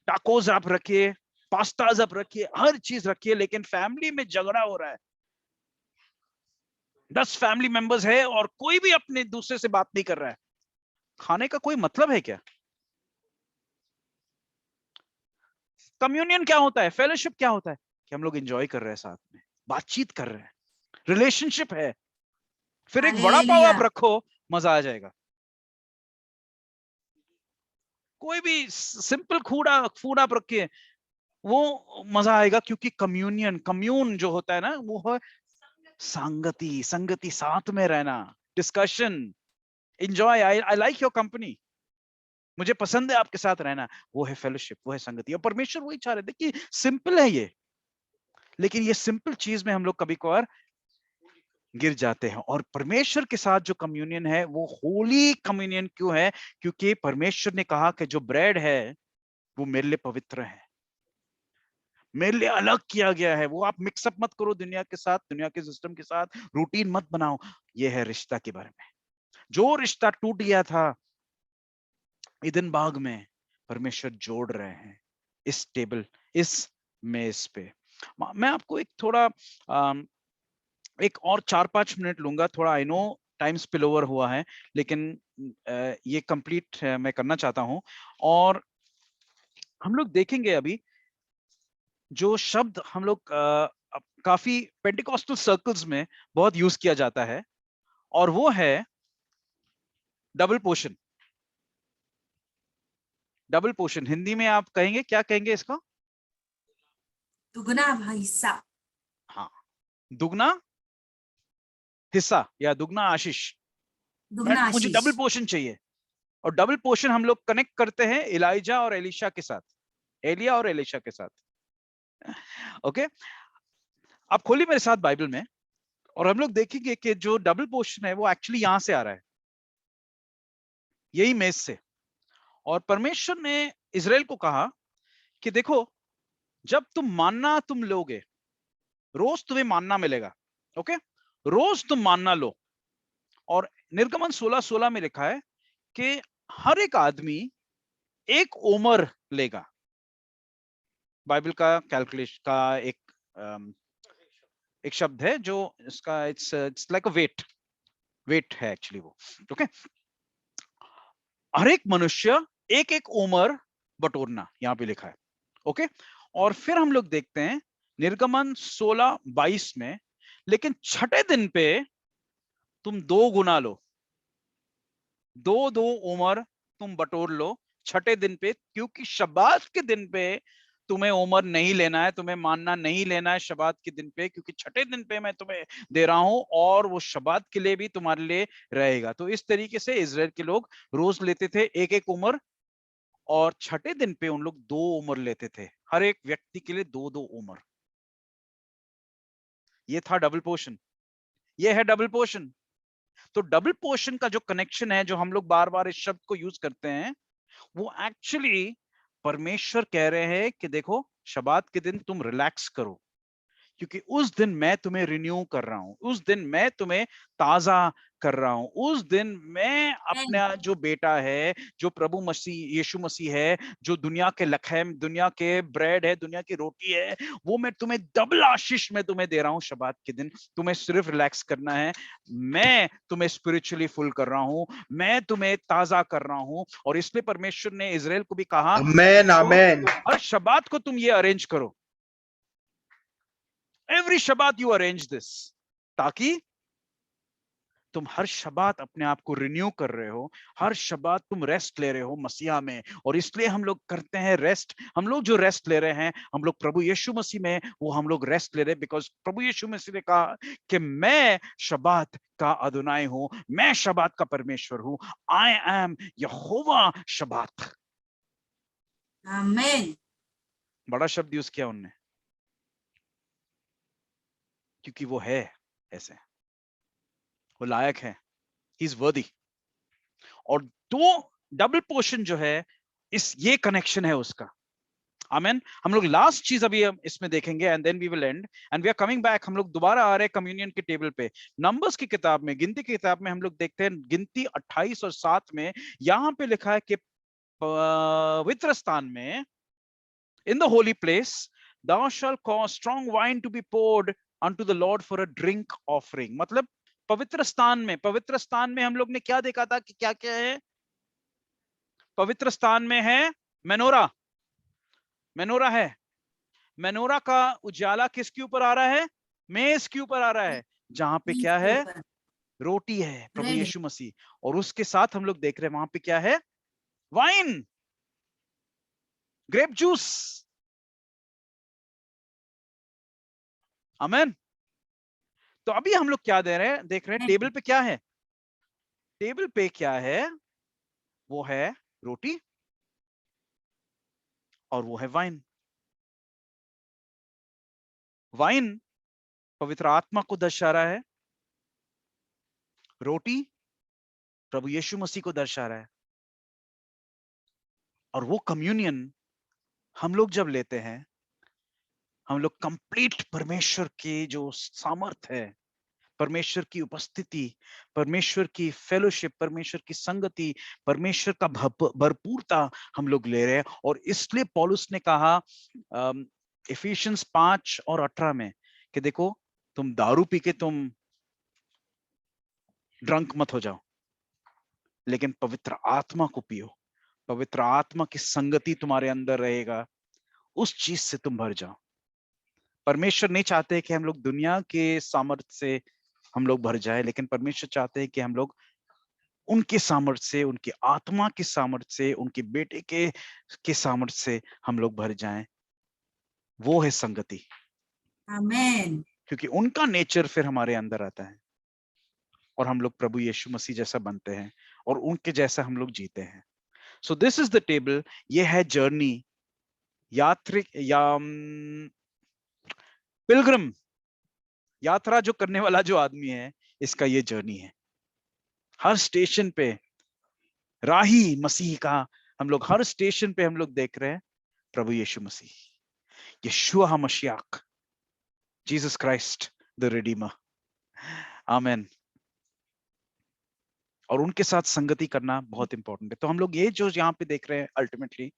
टाकोस आप रखिए, पास्ताज आप रखिए, हर चीज रखिए, लेकिन फैमिली में झगड़ा हो रहा है, 10 फैमिली मेंबर्स है और कोई भी अपने दूसरे से बात नहीं कर रहा है, खाने का कोई मतलब है क्या? कम्युनियन क्या होता है, फेलोशिप क्या होता है कि हम लोग एंजॉय कर रहे हैं, साथ में बातचीत कर रहे हैं, रिलेशनशिप है। फिर एक वड़ा पाव आप रखो, मजा आ जाएगा। कोई भी सिंपल फूड आप रखिए, वो मजा आएगा, क्योंकि कम्यून जो होता है ना, वो है संगति, साथ में रहना, discussion, enjoy, I like your company, मुझे पसंद है आपके साथ रहना, वो है फेलोशिप, वो है संगति। और परमेश्वर वही चाह रहे थे कि सिंपल है ये, लेकिन ये सिंपल चीज में हम लोग कभी कभार गिर जाते हैं। और परमेश्वर के साथ जो कम्युनियन है वो होली कम्युनियन क्यों है? क्योंकि परमेश्वर ने कहा कि जो ब्रेड है वो मेरे लिए पवित्र है, मेरे लिए अलग किया गया है, वो आप मिक्सअप मत करो दुनिया के साथ, दुनिया के सिस्टम के साथ, रूटीन मत बनाओ। ये है रिश्ता के बारे में। जो रिश्ता टूट गया था ईदन बाग में, परमेश्वर जोड़ रहे हैं इस टेबल, इस मेज पे। मैं आपको एक थोड़ा एक और 4-5 मिनट लूंगा, थोड़ा I know time spill over हुआ है, लेकिन ये कंप्लीट मैं करना चाहता हूं। और हम लोग देखेंगे अभी जो शब्द हम लोग काफी पेंटिकॉस्टल सर्कल्स में बहुत यूज किया जाता है, और वो है double portion. Double portion Hindi में आप कहेंगे, क्या कहेंगे इसको? दुगना हिस्सा। हाँ, दुगना हिस्सा या दुगना आशीष। मुझे डबल पोर्शन चाहिए। और डबल पोर्शन हम लोग कनेक्ट करते हैं एलिजा और एलिशा के साथ, एलिया और एलिशा के साथ। ओके, आप खोलिए मेरे साथ बाइबल में, और हम लोग देखेंगे कि जो डबल पोर्शन है वो एक्चुअली यहां से आ रहा है, यही मेज से। और परमेश्वर ने इजराइल को कहा कि देखो, जब तुम मानना तुम लोगे, रोज तुम्हें मानना मिलेगा, ओके, रोज तुम मानना लो। और निर्गमन 16:16 में लिखा है कि हर एक आदमी एक ओमर लेगा। बाइबल का कैलकुलेशन का एक शब्द है जो इसका इट्स लाइक अ वेट है एक्चुअली वो। ओके, हर एक मनुष्य एक एक ओमर बटोरना यहां पे लिखा है। ओके, और फिर हम लोग देखते हैं निर्गमन 16:22 में, लेकिन छठे दिन पे तुम 2 गुना लो, 2 ओमर तुम बटोर लो छठे दिन पे, क्योंकि शबात के दिन पे तुम्हें ओमर नहीं लेना है, तुम्हें मानना नहीं लेना है शबात के दिन पे, क्योंकि छठे दिन पे मैं तुम्हें दे रहा हूं और वो शबात के लिए भी तुम्हारे लिए रहेगा। तो इस तरीके से इजराइल के लोग रोज लेते थे एक एक ओमर, और छठे दिन पे उन लोग 2 ओमर लेते थे, हर एक व्यक्ति के लिए 2 ओमर। ये था डबल पोर्शन, ये है डबल पोर्शन। तो डबल पोर्शन का जो कनेक्शन है, जो हम लोग बार बार इस शब्द को यूज करते हैं, वो एक्चुअली परमेश्वर कह रहे हैं कि देखो शबात के दिन तुम रिलैक्स करो, क्योंकि उस दिन मैं तुम्हें रिन्यू कर रहा हूं, उस दिन मैं तुम्हें ताजा कर रहा हूं, उस दिन मैं अपना जो बेटा है, जो प्रभु मसीह यीशु मसीह है, जो दुनिया के लखैम, दुनिया के ब्रेड है, दुनिया की रोटी है, वो मैं तुम्हें डबल आशीष में तुम्हें दे रहा हूं शबात के दिन। तुम्हें सिर्फ रिलैक्स करना है, मैं तुम्हें स्पिरिचुअली फुल कर रहा हूं, मैं तुम्हें ताजा कर रहा हूं। और इसलिए परमेश्वर ने इजराइल को भी कहा, आमेन आमेन। हर शबात को तुम ये अरेंज करो, एवरी शबात यू अरेंज दिस, ताकि तुम हर शबात अपने आप को रिन्यू कर रहे हो, हर शबात तुम रेस्ट ले रहे हो मसीहा में। और इसलिए हम लोग करते हैं रेस्ट। हम लोग जो रेस्ट ले रहे हैं, हम लोग प्रभु यीशु मसीह में, वो हम लोग रेस्ट ले रहे हैं, बिकॉज प्रभु यीशु मसीह ने कहा कि मैं शबात का अदोनाई हूं, मैं शबात का परमेश्वर हूं, आई एम यहोवा शबात। आमेन। बड़ा शब्द यूज किया उनने, क्योंकि वो है ऐसे, वो लायक है, ही इज वर्दी। और 2 डबल पोर्शन जो है, इस ये कनेक्शन है उसका। आमेन। हम लोग लास्ट चीज अभी हम इसमें देखेंगे, and then we will end and we are coming back. हम लोग दोबारा आ रहे हैं कम्युनियन के टेबल पे। नंबर्स की किताब में, गिनती की किताब में हम लोग देखते हैं गिनती 28 और 7 में, यहां पे लिखा है कि पवित्र स्थान में, in the holy place, thou shalt cause strong wine to be poured unto the Lord for a drink offering। मतलब पवित्र स्थान में, पवित्र स्थान में हम लोग ने क्या देखा था कि क्या क्या है? पवित्र स्थान में है मेनोरा, मेनोरा है। मेनोरा का उजाला किसके ऊपर आ रहा है? मेज के ऊपर आ रहा है, जहां पे क्या है? रोटी है, प्रभु Bread। यीशु मसीह। और उसके साथ हम लोग देख रहे हैं वहां पे क्या है? Wine, grape juice. आमेन। तो अभी हम लोग क्या दे रहे हैं, देख रहे हैं टेबल पे क्या है? टेबल पे क्या है? वो है रोटी और वो है वाइन। वाइन पवित्र आत्मा को दर्शा रहा है, रोटी प्रभु यीशु मसीह को दर्शा रहा है। और वो कम्युनियन हम लोग जब लेते हैं, हम लोग कंप्लीट परमेश्वर की जो सामर्थ है, परमेश्वर की उपस्थिति, परमेश्वर की फेलोशिप, परमेश्वर की संगति, परमेश्वर का भरपूरता हम लोग ले रहे हैं। और इसलिए पौलुस ने कहा इफिशियंस 5 और 18 में कि देखो, तुम दारू पी के तुम ड्रंक मत हो जाओ, लेकिन पवित्र आत्मा को पियो, पवित्र आत्मा की संगति तुम्हारे अंदर रहेगा, उस चीज से तुम भर जाओ। परमेश्वर नहीं चाहते कि हम लोग दुनिया के सामर्थ्य से हम लोग भर जाए, लेकिन परमेश्वर चाहते हैं कि हम लोग उनके सामर्थ्य से, उनकी आत्मा के सामर्थ्य से, उनके बेटे के सामर्थ्य से हम लोग भर जाएं। वो है संगति, आमेन। क्योंकि उनका नेचर फिर हमारे अंदर आता है और हम लोग प्रभु यीशु मसीह जैसा बनते हैं और उनके जैसा हम लोग जीते हैं। So this is the table. ये है जर्नी, यात्रिक या पिलग्रिम, यात्रा जो करने वाला जो आदमी है, इसका ये जर्नी है। हर स्टेशन पे राही मसीह का, हम लोग हर स्टेशन पे हम लोग देख रहे हैं प्रभु यीशु मसीह, Yeshua Mashiach, Jesus Christ the redeemer. Amen. और उनके साथ संगति करना बहुत इंपॉर्टेंट है। तो हम लोग ये जो यहाँ पे देख रहे हैं अल्टीमेटली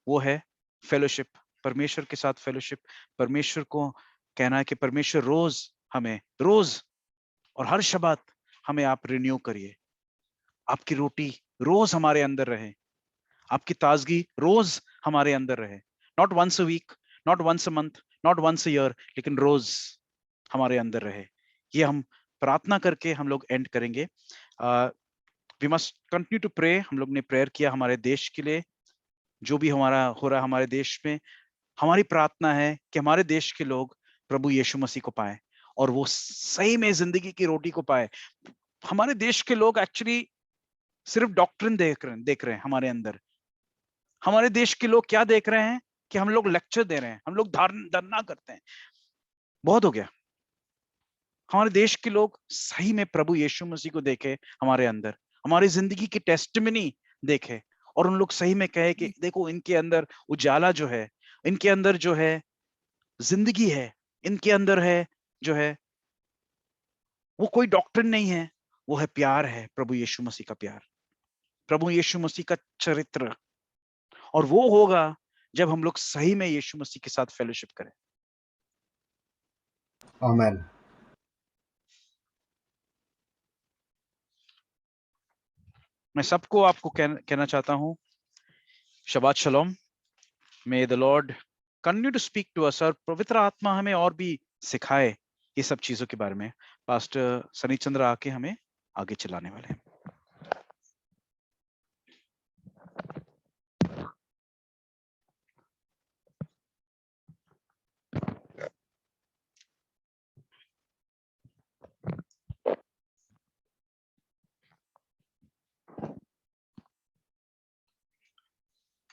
वो है फेलोशिप, परमेश्वर के साथ फेलोशिप। परमेश्वर को कहना है कि परमेश्वर रोज हमें, रोज और हर शबात हमें आप रिन्यू करिए, आपकी रोटी रोज हमारे अंदर रहे, आपकी ताजगी रोज हमारे अंदर रहे, not once a week, not once a month, not once a year, लेकिन रोज हमारे अंदर रहे। ये हम प्रार्थना करके हम लोग एंड करेंगे। We must continue to pray. हम लोग ने प्रेयर किया हमारे देश के लिए, जो भी हमारा हो रहा है हमारे देश में। हमारी प्रार्थना है कि हमारे देश के लोग प्रभु यीशु मसीह को पाए और वो सही में जिंदगी की रोटी को पाए। हमारे देश के लोग एक्चुअली सिर्फ डॉक्ट्रिन देख रहे हैं हमारे अंदर। हमारे देश के लोग क्या देख रहे हैं कि हम लोग लेक्चर दे रहे हैं, हम लोग धरना करते हैं। बहुत हो गया। हमारे देश के लोग सही में प्रभु यीशु मसीह को देखे हमारे अंदर, हमारी जिंदगी की टेस्टिमनी देखे और उन लोग सही में कहे कि देखो इनके अंदर उजाला जो है, इनके अंदर जो है जिंदगी है, इनके अंदर है जो है वो कोई डॉक्ट्रिन नहीं है, वो है प्यार है, प्रभु यीशु मसीह का प्यार, प्रभु यीशु मसीह का चरित्र। और वो होगा जब हम लोग सही में यीशु मसीह के साथ फेलोशिप करें। आमेन। मैं सबको आपको कहना चाहता हूं Shabbat shalom. May the Lord continue to speak to us, और पवित्र आत्मा हमें और भी सिखाए ये सब चीजों के बारे में। पास्टर सनी चंद्र आके हमें आगे चलाने वाले हैं।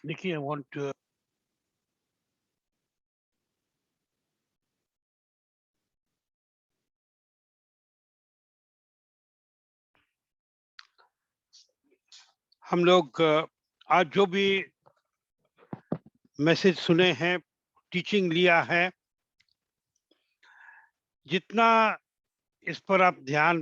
Nikki, I want to हम लोग आज जो भी मैसेज सुने हैं, टीचिंग लिया है, जितना इस पर आप ध्यान